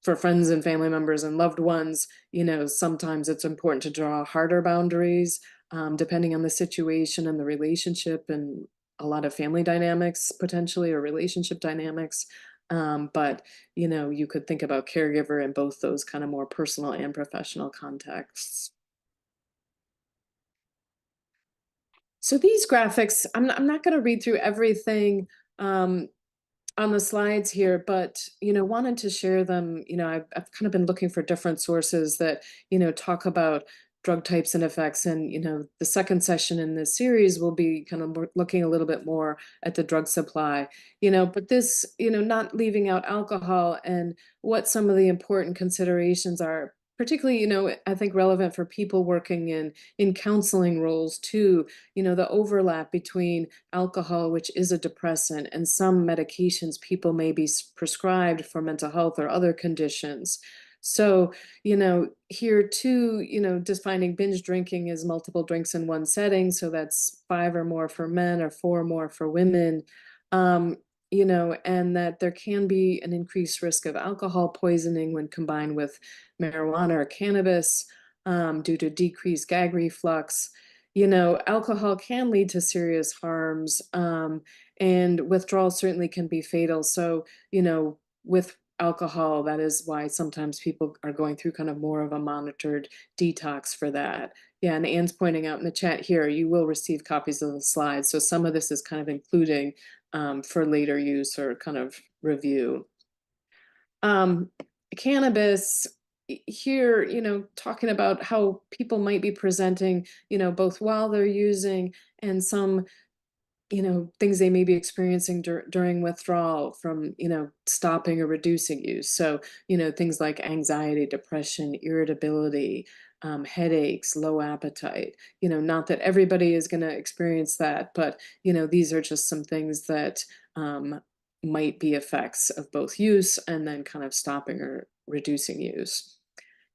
for friends and family members and loved ones, sometimes it's important to draw harder boundaries, depending on the situation and the relationship, and a lot of family dynamics potentially, or relationship dynamics. But, you could think about caregiver in both those kind of more personal and professional contexts. So these graphics, I'm not going to read through everything on the slides here, but, wanted to share them. I've kind of been looking for different sources that, talk about drug types and effects. And, the second session in this series will be kind of looking a little bit more at the drug supply, but this, not leaving out alcohol and what some of the important considerations are, particularly, I think relevant for people working in counseling roles too, the overlap between alcohol, which is a depressant, and some medications people may be prescribed for mental health or other conditions. So, here too, defining binge drinking as multiple drinks in one setting. So that's 5 or more for men or 4 or more for women. Um, and that there can be an increased risk of alcohol poisoning when combined with marijuana or cannabis, due to decreased gag reflux. Alcohol can lead to serious harms, and withdrawal certainly can be fatal. So, with alcohol, that is why sometimes people are going through kind of more of a monitored detox for that. Yeah, and Anne's pointing out in the chat here, you will receive copies of the slides. So some of this is kind of including for later use or kind of review. Cannabis here, talking about how people might be presenting, both while they're using and some, things they may be experiencing during withdrawal from, stopping or reducing use. So, things like anxiety, depression, irritability, headaches, low appetite, not that everybody is going to experience that, but, these are just some things that might be effects of both use and then kind of stopping or reducing use.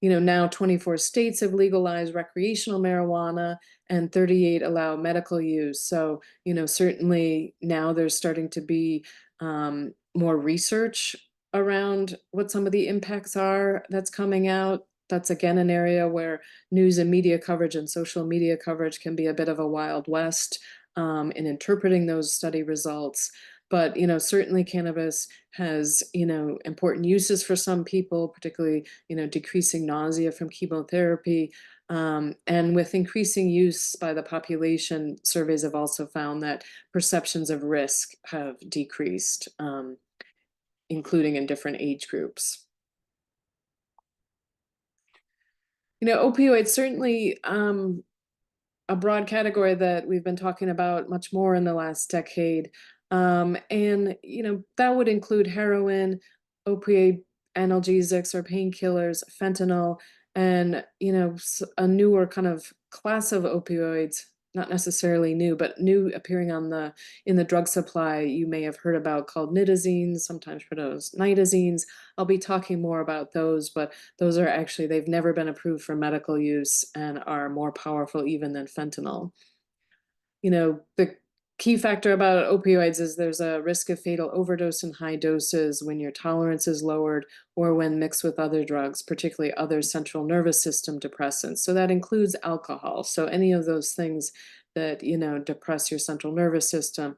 Now 24 states have legalized recreational marijuana and 38 allow medical use. So, certainly now there's starting to be more research around what some of the impacts are that's coming out. That's again an area where news and media coverage and social media coverage can be a bit of a wild west in interpreting those study results. But, certainly cannabis has, important uses for some people, particularly, decreasing nausea from chemotherapy. And with increasing use by the population, surveys have also found that perceptions of risk have decreased, including in different age groups. Opioids certainly a broad category that we've been talking about much more in the last decade. And, that would include heroin, opioid analgesics or painkillers, fentanyl, and, a newer kind of class of opioids, not necessarily new, but new appearing in the drug supply you may have heard about, called nitazines, sometimes pronounced nitazines. I'll be talking more about those, but those are actually, they've never been approved for medical use and are more powerful even than fentanyl. The key factor about opioids is there's a risk of fatal overdose in high doses when your tolerance is lowered or when mixed with other drugs, particularly other central nervous system depressants. So that includes alcohol. So any of those things that, you know, depress your central nervous system,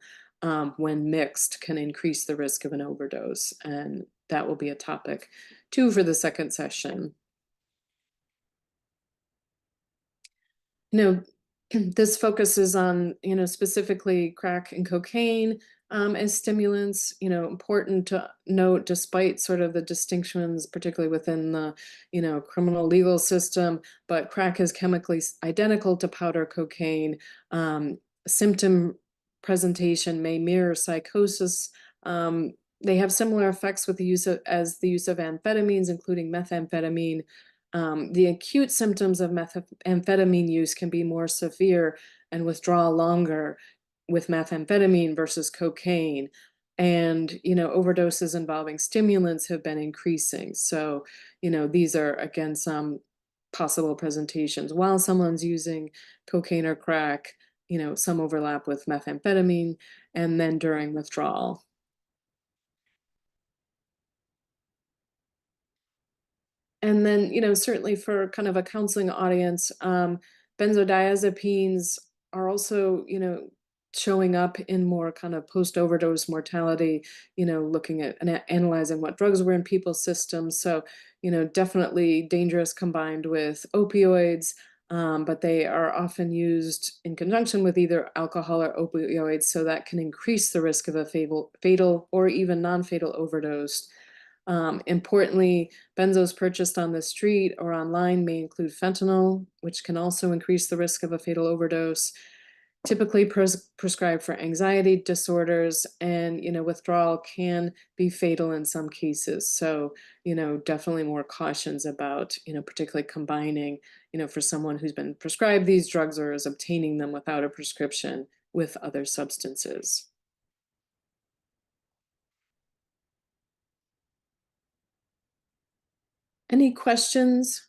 when mixed, can increase the risk of an overdose. And that will be a topic too for the second session. You know, this focuses on, you know, specifically crack and cocaine as stimulants. You know, important to note, despite sort of the distinctions, particularly within the, you know, criminal legal system, but crack is chemically identical to powder cocaine. Symptom presentation may mirror psychosis. They have similar effects with the use of amphetamines, including methamphetamine. The acute symptoms of methamphetamine use can be more severe and withdraw longer with methamphetamine versus cocaine. And, you know, overdoses involving stimulants have been increasing. So, you know, these are, again, some possible presentations. While someone's using cocaine or crack, you know, some overlap with methamphetamine, and then during withdrawal. And then, you know, certainly for kind of a counseling audience, benzodiazepines are also, you know, showing up in more kind of post-overdose mortality, you know, looking at and analyzing what drugs were in people's systems. So, you know, definitely dangerous combined with opioids, but they are often used in conjunction with either alcohol or opioids, so that can increase the risk of a fatal or even non-fatal overdose. Importantly, benzos purchased on the street or online may include fentanyl, which can also increase the risk of a fatal overdose. Typically prescribed for anxiety disorders, and, you know, withdrawal can be fatal in some cases. So, you know, definitely more cautions about, you know, particularly combining, you know, for someone who's been prescribed these drugs or is obtaining them without a prescription with other substances. Any questions?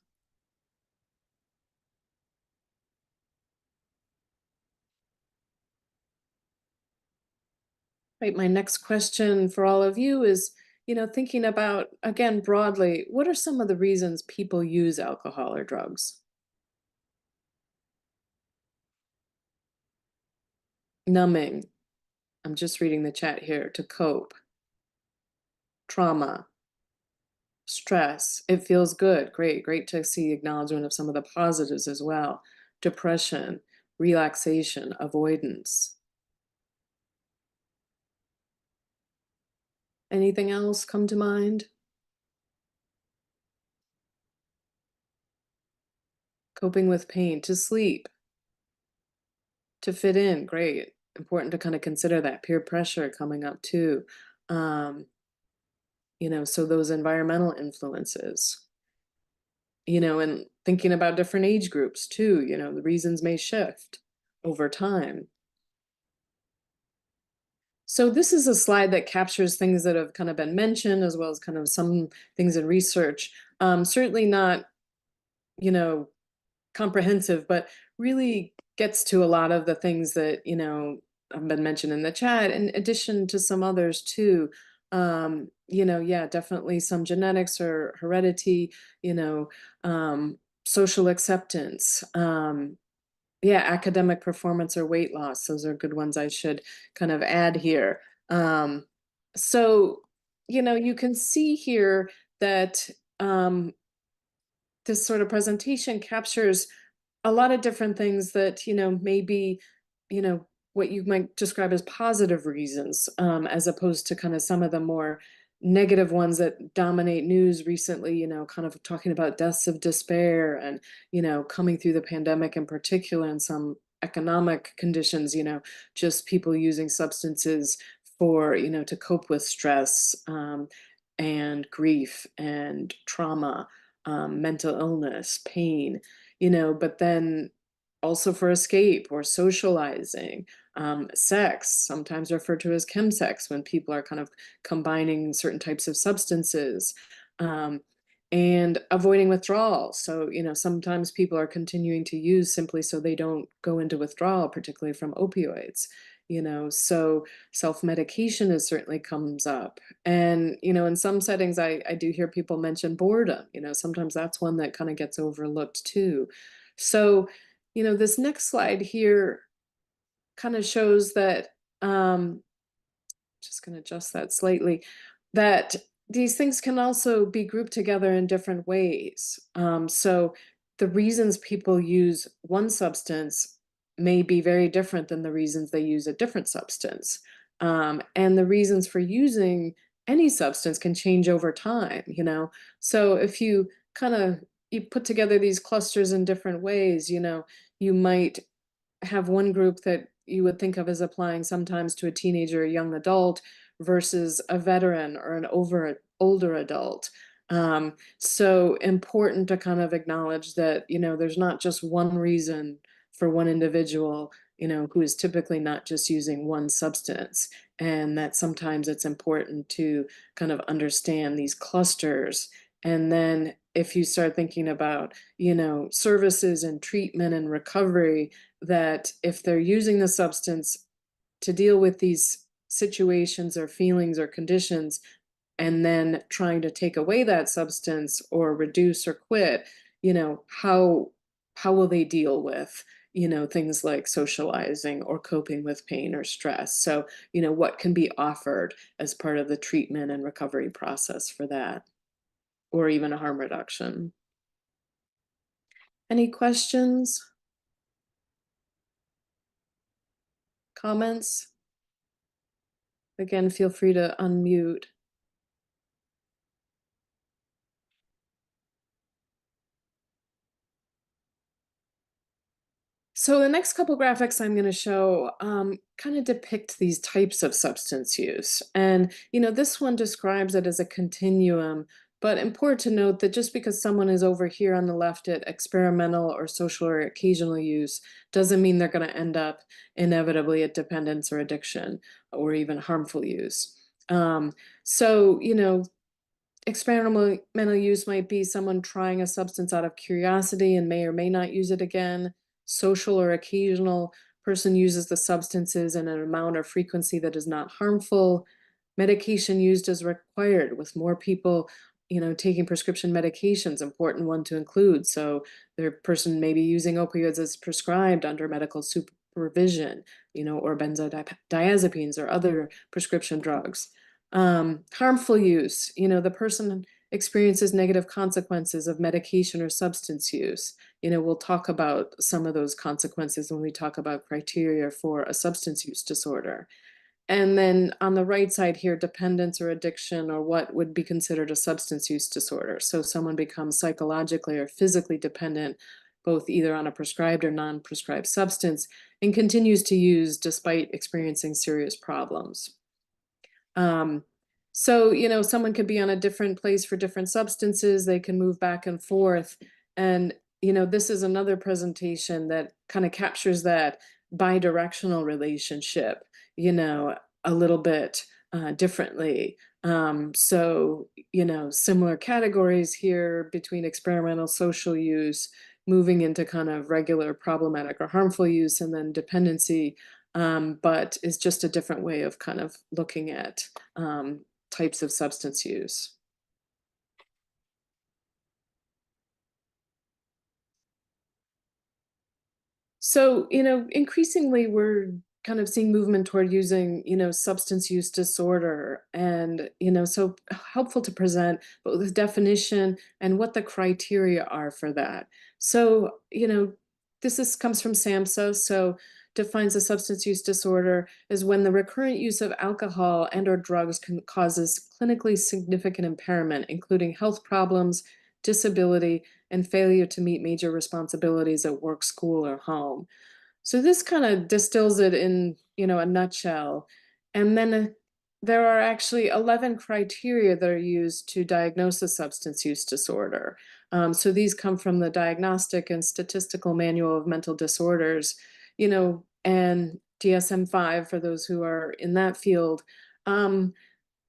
Right, my next question for all of you is, you know, thinking about, again, broadly, what are some of the reasons people use alcohol or drugs? Numbing. I'm just reading the chat here. To cope. Trauma. Stress. It feels good. Great. Great to see acknowledgement of some of the positives as well. Depression. Relaxation. Avoidance. Anything else come to mind? Coping with pain. To sleep. To fit in. Great. Important to kind of consider that peer pressure coming up too. You know, so those environmental influences, you know, and thinking about different age groups too, you know, the reasons may shift over time. So this is a slide that captures things that have kind of been mentioned, as well as kind of some things in research. Certainly not, you know, comprehensive, but really gets to a lot of the things that, you know, have been mentioned in the chat, in addition to some others too. You know, yeah, definitely some genetics or heredity, you know, social acceptance, yeah, academic performance or weight loss. Those are good ones I should kind of add here. So, you know, you can see here that this sort of presentation captures a lot of different things that, you know, maybe, you know, what you might describe as positive reasons, as opposed to kind of some of the more negative ones that dominate news recently, you know, kind of talking about deaths of despair and, you know, coming through the pandemic in particular, and some economic conditions, you know, just people using substances for, you know, to cope with stress, and grief and trauma, mental illness, pain, you know, but then also for escape or socializing, sex, sometimes referred to as chemsex, when people are kind of combining certain types of substances, and avoiding withdrawal. So, you know, sometimes people are continuing to use simply so they don't go into withdrawal, particularly from opioids, you know, so self-medication is certainly comes up. And, you know, in some settings, I do hear people mention boredom, you know, sometimes that's one that kind of gets overlooked too. So, you know, this next slide here kind of shows that, just going to adjust that slightly, that these things can also be grouped together in different ways. So the reasons people use one substance may be very different than the reasons they use a different substance. And the reasons for using any substance can change over time, you know. So if you kind of you put together these clusters in different ways, you know, you might have one group that you would think of as applying sometimes to a teenager or young adult versus a veteran or an older adult. So important to kind of acknowledge that, you know, there's not just one reason for one individual, you know, who is typically not just using one substance, and that sometimes it's important to kind of understand these clusters. And then if you start thinking about, you know, services and treatment and recovery, that if they're using the substance to deal with these situations or feelings or conditions, and then trying to take away that substance or reduce or quit, you know, how will they deal with, you know, things like socializing or coping with pain or stress? So, you know, what can be offered as part of the treatment and recovery process for that, or even a harm reduction? Any questions? Comments? Again, feel free to unmute. So the next couple graphics I'm going to show kind of depict these types of substance use. And, you know, this one describes it as a continuum, but important to note that just because someone is over here on the left at experimental or social or occasional use doesn't mean they're going to end up inevitably at dependence or addiction or even harmful use. So, you know, experimental use might be someone trying a substance out of curiosity and may or may not use it again. Social or occasional, person uses the substances in an amount or frequency that is not harmful. Medication used as required, with more people, you know, taking prescription medications, important one to include. So their person may be using opioids as prescribed under medical supervision, you know, or benzodiazepines or other prescription drugs. Harmful use, you know, the person experiences negative consequences of medication or substance use. You know, we'll talk about some of those consequences when we talk about criteria for a substance use disorder. And then on the right side here, dependence or addiction, or what would be considered a substance use disorder. So someone becomes psychologically or physically dependent, both either on a prescribed or non-prescribed substance, and continues to use despite experiencing serious problems. So, you know, someone could be on a different place for different substances. They can move back and forth. And, you know, this is another presentation that kind of captures that bidirectional relationship, you know, a little bit differently. So, you know, similar categories here between experimental, social use, moving into kind of regular problematic or harmful use, and then dependency, but is just a different way of kind of looking at types of substance use. So, you know, increasingly we're kind of seeing movement toward using, you know, substance use disorder, and, you know, so helpful to present both the definition and what the criteria are for that. So, you know, comes from SAMHSA, so defines a substance use disorder as when the recurrent use of alcohol and or drugs causes clinically significant impairment, including health problems, disability, and failure to meet major responsibilities at work, school, or home. So this kind of distills it in, you know, a nutshell. And then there are actually 11 criteria that are used to diagnose a substance use disorder. So these come from the Diagnostic and Statistical Manual of Mental Disorders, you know, and DSM-5 for those who are in that field.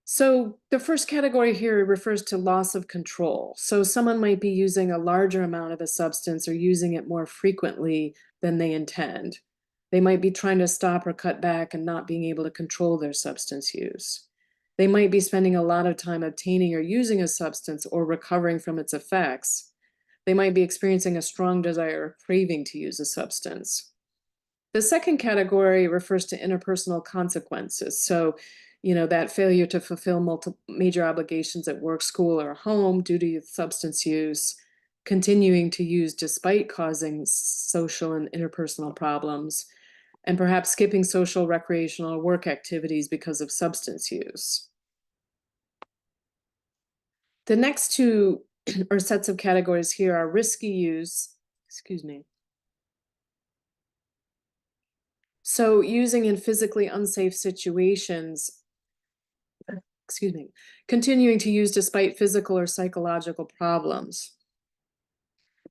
So the first category here refers to loss of control. So someone might be using a larger amount of a substance or using it more frequently than they intend. They might be trying to stop or cut back and not being able to control their substance use. They might be spending a lot of time obtaining or using a substance or recovering from its effects. They might be experiencing a strong desire or craving to use a substance. The second category refers to interpersonal consequences. So, that failure to fulfill multiple major obligations at work, school, or home due to substance use, continuing to use despite causing social and interpersonal problems, and perhaps skipping social, recreational, or work activities because of substance use. The next two or sets of categories here are risky use, So using in physically unsafe situations, continuing to use despite physical or psychological problems.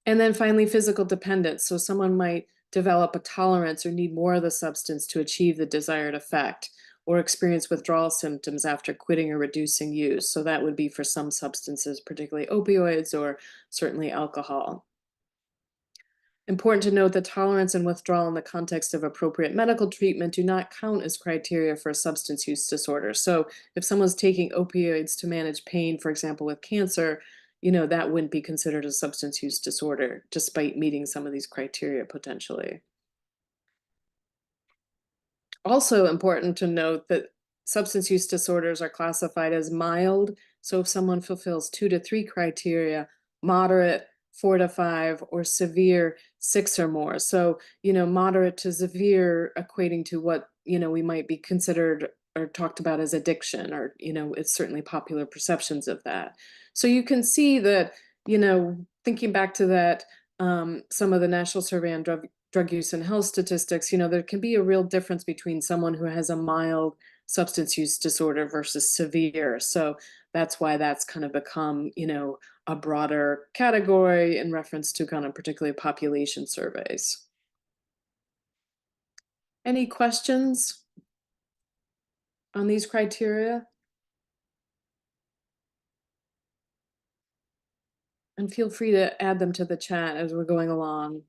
And then finally, physical dependence. So someone might develop a tolerance or need more of the substance to achieve the desired effect, or experience withdrawal symptoms after quitting or reducing use. So that would be for some substances, particularly opioids or certainly alcohol. Important to note that tolerance and withdrawal in the context of appropriate medical treatment do not count as criteria for a substance use disorder. So if someone's taking opioids to manage pain, for example, with cancer, that wouldn't be considered a substance use disorder, despite meeting some of these criteria potentially. Also important to note that substance use disorders are classified as mild. So if someone fulfills 2 to 3 criteria, moderate, 4 to 5, or severe, 6 or more. So, moderate to severe equating to what, we might be considered or talked about as addiction, or, it's certainly popular perceptions of that. So you can see that, thinking back to that, some of the National Survey on Drug Use and Health statistics, there can be a real difference between someone who has a mild substance use disorder versus severe. So that's why that's kind of become, a broader category in reference to kind of particularly population surveys. Any questions on these criteria? And feel free to add them to the chat as we're going along.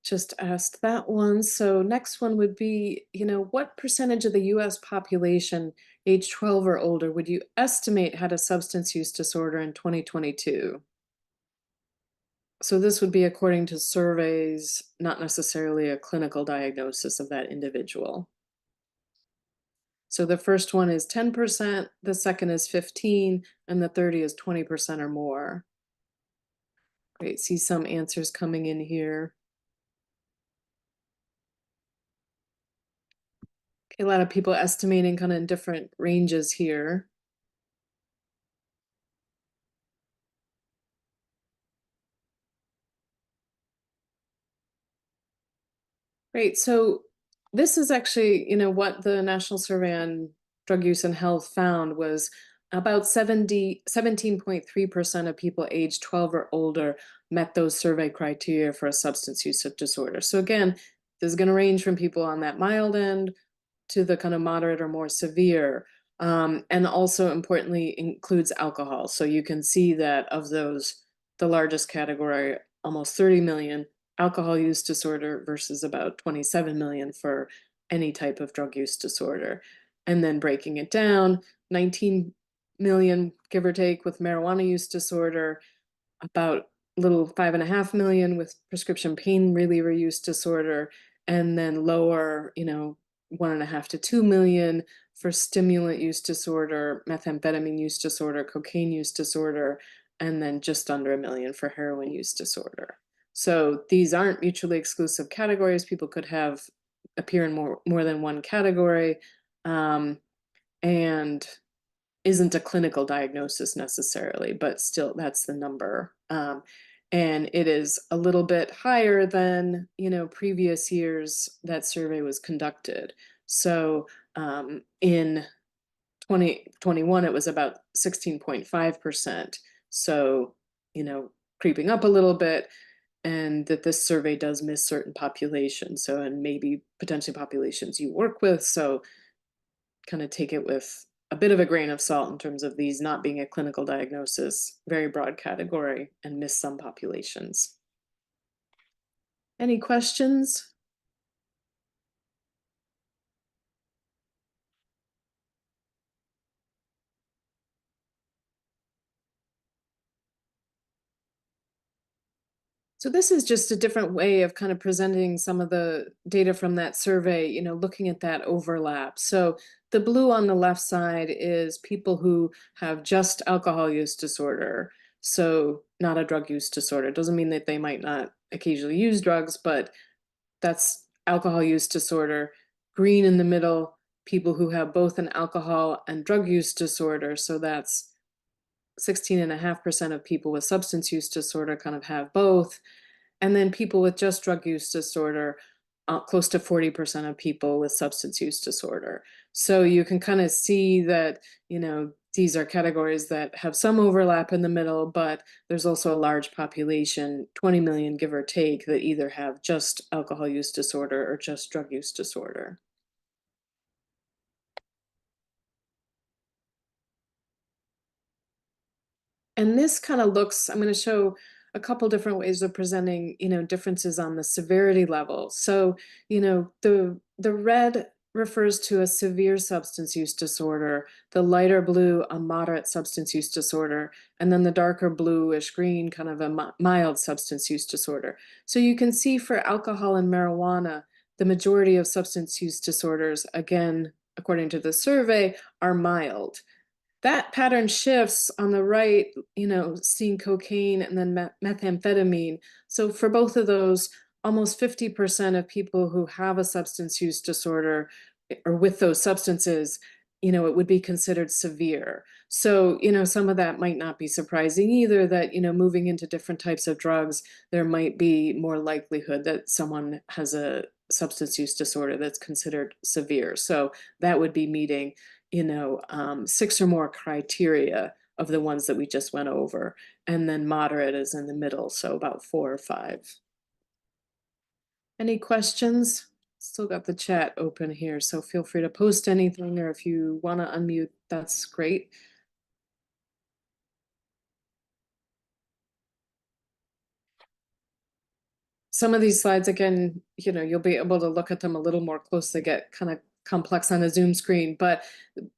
Just asked that one. So next one would be, what percentage of the US population age 12 or older would you estimate had a substance use disorder in 2022? So this would be according to surveys, not necessarily a clinical diagnosis of that individual. So the first one is 10%, the second is 15, and the 30 is 20% or more. Great, see some answers coming in here. A lot of people estimating kind of in different ranges here. Great, so this is actually, what the National Survey on Drug Use and Health found was about 17.3% of people aged 12 or older met those survey criteria for a substance use disorder. So again, this is going to range from people on that mild end to the kind of moderate or more severe, and also importantly includes alcohol. So you can see that of those, the largest category, almost 30 million, alcohol use disorder versus about 27 million for any type of drug use disorder. And then breaking it down, 19 million, give or take, with marijuana use disorder, about little 5.5 million with prescription pain reliever use disorder, and then lower, 1.5 to 2 million for stimulant use disorder, methamphetamine use disorder, cocaine use disorder, and then just under 1 million for heroin use disorder. So these aren't mutually exclusive categories. People could appear in more than one category, and isn't a clinical diagnosis necessarily, but still that's the number. And it is a little bit higher than, previous years that survey was conducted. So in 2021, it was about 16.5%. So, creeping up a little bit, and that this survey does miss certain populations. So, and maybe potentially populations you work with. So kind of take it with a bit of a grain of salt in terms of these not being a clinical diagnosis, very broad category, and miss some populations. Any questions? So this is just a different way of kind of presenting some of the data from that survey, you know, looking at that overlap. So the blue on the left side is people who have just alcohol use disorder. So not a drug use disorder. Doesn't mean that they might not occasionally use drugs, but that's alcohol use disorder. Green in the middle, people who have both an alcohol and drug use disorder. So that's 16.5% of people with substance use disorder kind of have both. And then people with just drug use disorder, close to 40% of people with substance use disorder. So you can kind of see that, you know, these are categories that have some overlap in the middle, but there's also a large population, 20 million give or take, that either have just alcohol use disorder or just drug use disorder. And this kind of looks, I'm going to show a couple different ways of presenting, you know, differences on the severity level. So, you know, the red refers to a severe substance use disorder, the lighter blue, a moderate substance use disorder, and then the darker bluish green, kind of a mild substance use disorder. So you can see for alcohol and marijuana, the majority of substance use disorders, again, according to the survey, are mild. That pattern shifts on the right, you know, seeing cocaine and then methamphetamine. So for both of those, almost 50% of people who have a substance use disorder or with those substances, you know, it would be considered severe. So, you know, some of that might not be surprising either, that, you know, moving into different types of drugs, there might be more likelihood that someone has a substance use disorder that's considered severe. So that would be meeting, you know, 6 or more criteria of the ones that we just went over. And then moderate is in the middle, so about 4 or 5. Any questions? Still got the chat open here, so feel free to post anything, or if you want to unmute, that's great. Some of these slides, again, you know, you'll be able to look at them a little more closely, get kind of complex on a Zoom screen, but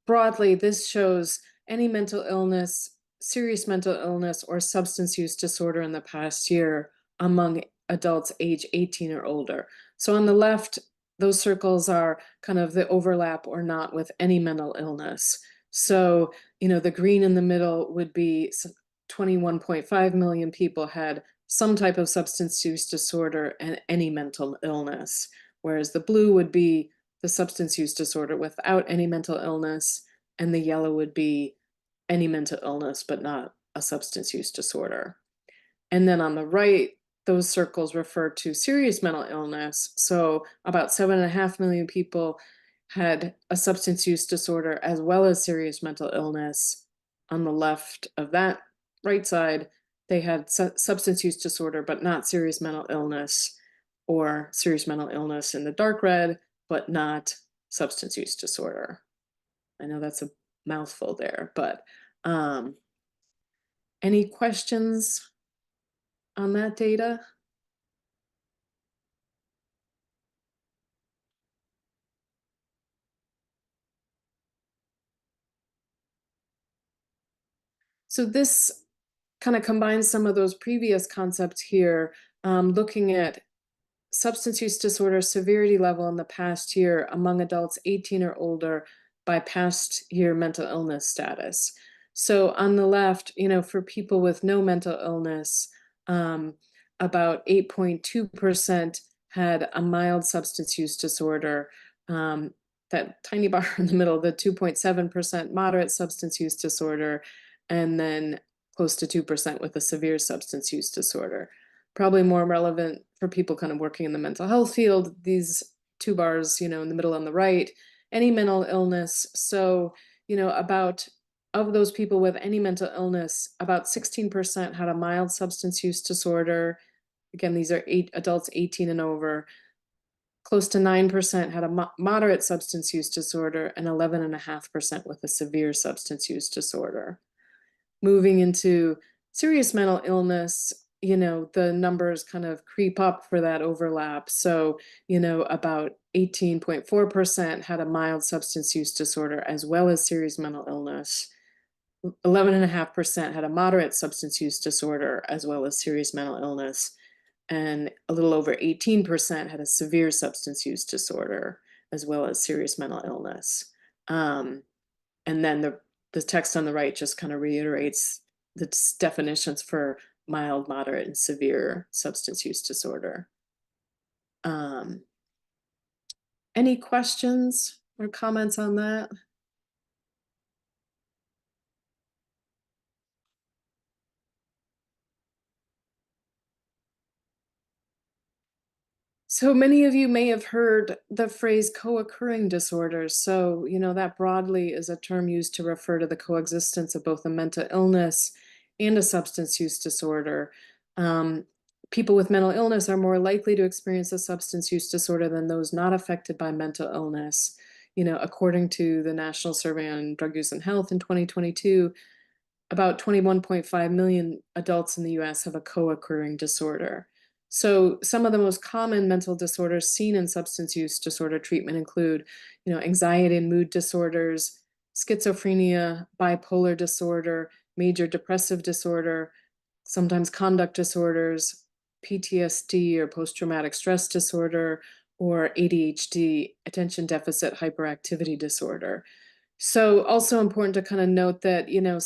broadly, this shows any mental illness, serious mental illness, or substance use disorder in the past year among adults age 18 or older. So on the left, those circles are kind of the overlap or not with any mental illness. So, you know, the green in the middle would be 21.5 million people had some type of substance use disorder and any mental illness, whereas the blue would be the substance use disorder without any mental illness, and the yellow would be any mental illness but not a substance use disorder. And then on the right, those circles refer to serious mental illness. So about 7.5 million people had a substance use disorder as well as serious mental illness. On the left of that right side, they had substance use disorder but not serious mental illness, or serious mental illness in the dark red but not substance use disorder. I know that's a mouthful there, but any questions on that data? So this kind of combines some of those previous concepts here, looking at substance use disorder severity level in the past year among adults 18 or older by past year mental illness status. So on the left, you know, for people with no mental illness, about 8.2% had a mild substance use disorder. That tiny bar in the middle, the 2.7% moderate substance use disorder, and then close to 2% with a severe substance use disorder. Probably more relevant for people kind of working in the mental health field, these 2 bars, you know, in the middle on the right, any mental illness. So, you know, about of those people with any mental illness, about 16% had a mild substance use disorder. Again, these are adults 18 and over. close to 9% had a moderate substance use disorder, and 11.5% with a severe substance use disorder. Moving into serious mental illness, you know, the numbers kind of creep up for that overlap. So, you know, about 18.4% had a mild substance use disorder as well as serious mental illness. 11.5% had a moderate substance use disorder as well as serious mental illness. And a little over 18% had a severe substance use disorder as well as serious mental illness. And then the text on the right just kind of reiterates the definitions for mild, moderate, and severe substance use disorder. Any questions or comments on that? So many of you may have heard the phrase co-occurring disorders. So, you know, that broadly is a term used to refer to the coexistence of both a mental illness and a substance use disorder. People with mental illness are more likely to experience a substance use disorder than those not affected by mental illness. You know, according to the National Survey on Drug Use and Health in 2022, about 21.5 million adults in the US have a co-occurring disorder. So some of the most common mental disorders seen in substance use disorder treatment include, you know, anxiety and mood disorders, schizophrenia, bipolar disorder, major depressive disorder, sometimes conduct disorders, PTSD or post-traumatic stress disorder, or ADHD, attention deficit hyperactivity disorder. So also important to kind of note that, you know,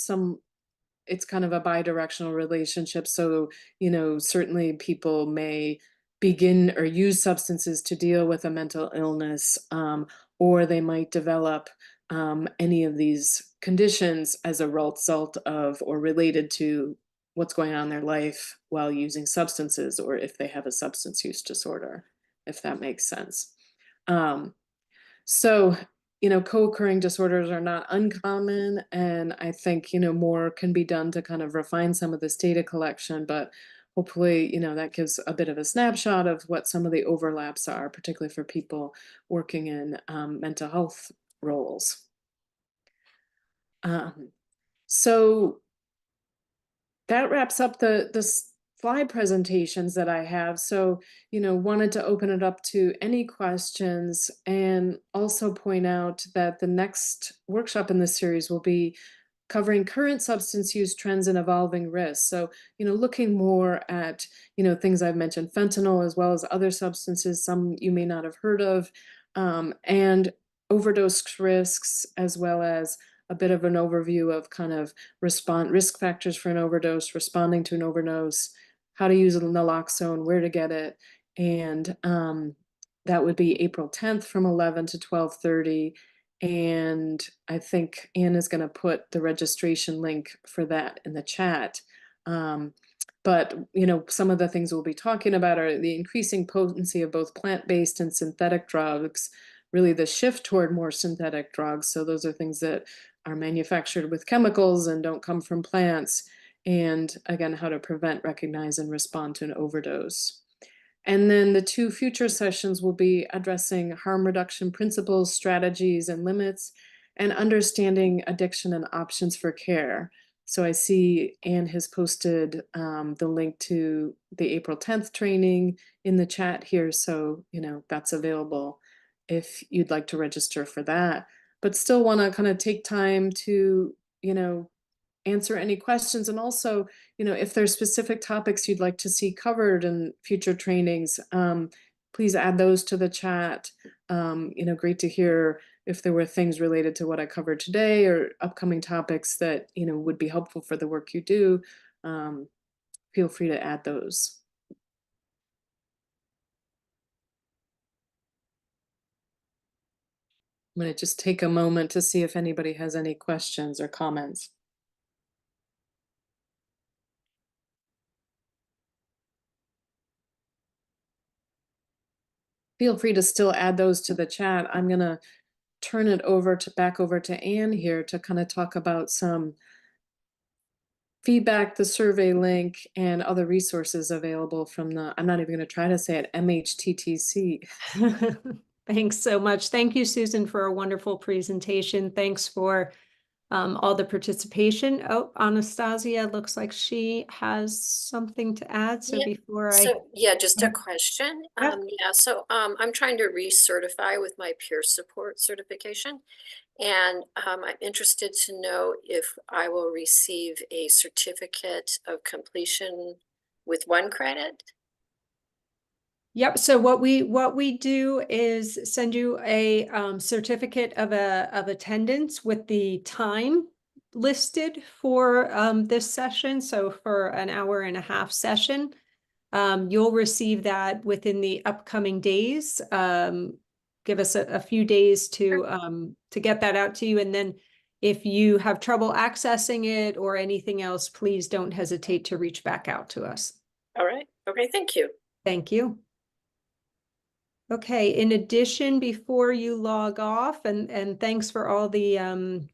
it's kind of a bi-directional relationship. So, you know, certainly people may begin or use substances to deal with a mental illness, or they might develop any of these conditions as a result of or related to what's going on in their life while using substances, or if they have a substance use disorder, if that makes sense. So, you know, co-occurring disorders are not uncommon, and I think, you know, more can be done to kind of refine some of this data collection, but hopefully, you know, that gives a bit of a snapshot of what some of the overlaps are, particularly for people working in mental health roles. So that wraps up the slide presentations that I have. So, you know, wanted to open it up to any questions, and also point out that the next workshop in this series will be covering current substance use trends and evolving risks. So, you know, looking more at, you know, things I've mentioned, fentanyl, as well as other substances, some you may not have heard of, and overdose risks, as well as a bit of an overview of kind of risk factors for an overdose, responding to an overdose, how to use naloxone, where to get it. And that would be April 10th from 11 to 12:30. And I think Anne is going to put the registration link for that in the chat. But, you know, some of the things we'll be talking about are the increasing potency of both plant-based and synthetic drugs, really the shift toward more synthetic drugs. So those are things that are manufactured with chemicals and don't come from plants. And again, how to prevent, recognize, and respond to an overdose. And then the two future sessions will be addressing harm reduction principles, strategies, and limits, and understanding addiction and options for care. So I see Anne has posted the link to the April 10th training in the chat here. So, you know, that's available if you'd like to register for that, but still want to kind of take time to, you know, answer any questions. And also, you know, if there's specific topics you'd like to see covered in future trainings, please add those to the chat. You know, great to hear if there were things related to what I covered today or upcoming topics that, you know, would be helpful for the work you do. Feel free to add those. I'm going to just take a moment to see if anybody has any questions or comments. Feel free to still add those to the chat. I'm going to turn it over to back over to Anne here to kind of talk about some feedback, the survey link, and other resources available from the, I'm not even going to try to say it, MHTTC. Thanks so much. Thank you, Susan, for a wonderful presentation. Thanks for all the participation. Oh, Anastasia looks like she has something to add. So Yeah, before So, yeah, just a Yep. question. Yep. I'm trying to recertify with my peer support certification. And I'm interested to know if I will receive a certificate of completion with 1 credit. Yep. So what we do is send you a certificate of attendance with the time listed for this session. So for an 1.5-hour session, you'll receive that within the upcoming days. Give us a few days to get that out to you, and then if you have trouble accessing it or anything else, please don't hesitate to reach back out to us. All right. Okay, thank you. Thank you. Okay, in addition, before you log off, and thanks for all the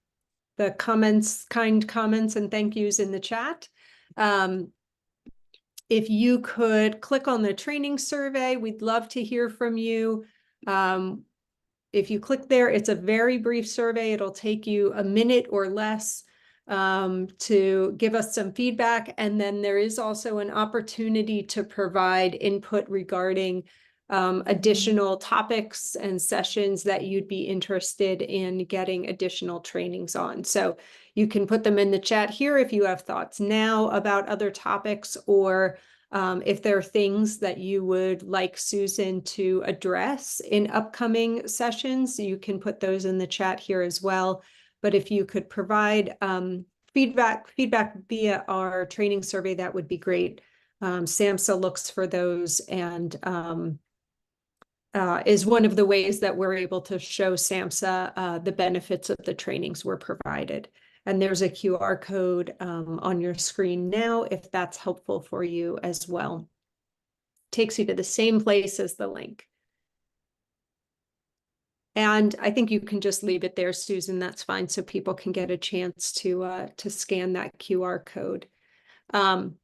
comments, kind comments and thank yous in the chat. If you could click on the training survey, we'd love to hear from you. If you click there, it's a very brief survey. It'll take you a minute or less to give us some feedback. And then there is also an opportunity to provide input regarding additional topics and sessions that you'd be interested in getting additional trainings on. So you can put them in the chat here if you have thoughts now about other topics, or if there are things that you would like Susan to address in upcoming sessions, you can put those in the chat here as well. But if you could provide feedback via our training survey, that would be great. SAMHSA looks for those and is one of the ways that we're able to show SAMHSA the benefits of the trainings we're provided. And there's a QR code on your screen now, if that's helpful for you as well. Takes you to the same place as the link. And I think you can just leave it there, Susan, that's fine, so people can get a chance to scan that QR code. And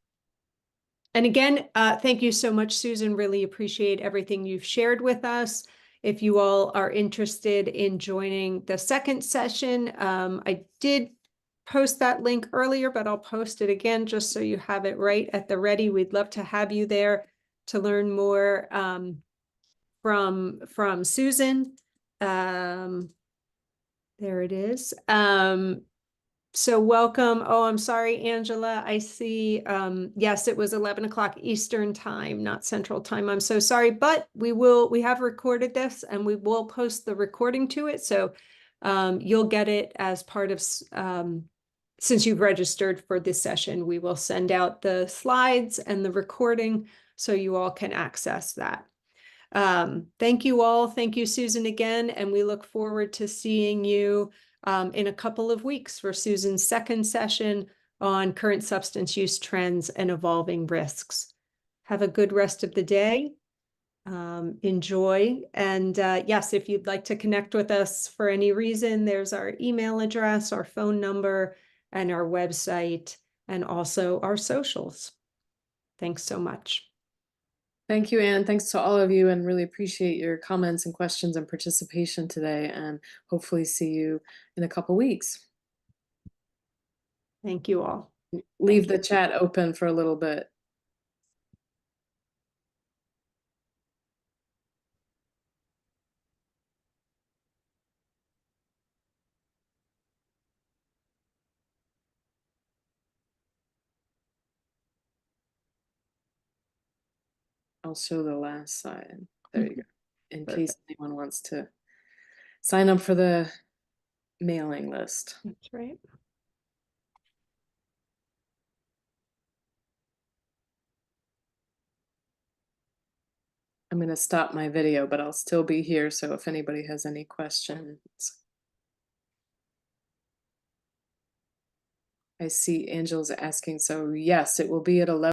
again, thank you so much, Susan. Really appreciate everything you've shared with us. If you all are interested in joining the second session, I did post that link earlier, but I'll post it again just so you have it right at the ready. We'd love to have you there to learn more from Susan. There it is. So welcome. Oh, I'm sorry, Angela. I see. Yes, it was 11 o'clock Eastern time, not Central time. I'm so sorry, but we have recorded this and we will post the recording to it. So you'll get it as part of, since you've registered for this session, we will send out the slides and the recording so you all can access that. Thank you all. Thank you, Susan, again. And we look forward to seeing you in a couple of weeks for Susan's second session on current substance use trends and evolving risks. Have a good rest of the day. Enjoy. And yes, if you'd like to connect with us for any reason, there's our email address, our phone number, and our website, and also our socials. Thanks so much. Thank you, Anne. Thanks to all of you, and really appreciate your comments and questions and participation today, and hopefully see you in a couple weeks. Thank you all. Leave the chat open for a little bit. I'll show the last slide. There you go. In case anyone wants to sign up for the mailing list. That's right. I'm going to stop my video, but I'll still be here. So if anybody has any questions. I see Angela's asking. So yes, it will be at 11.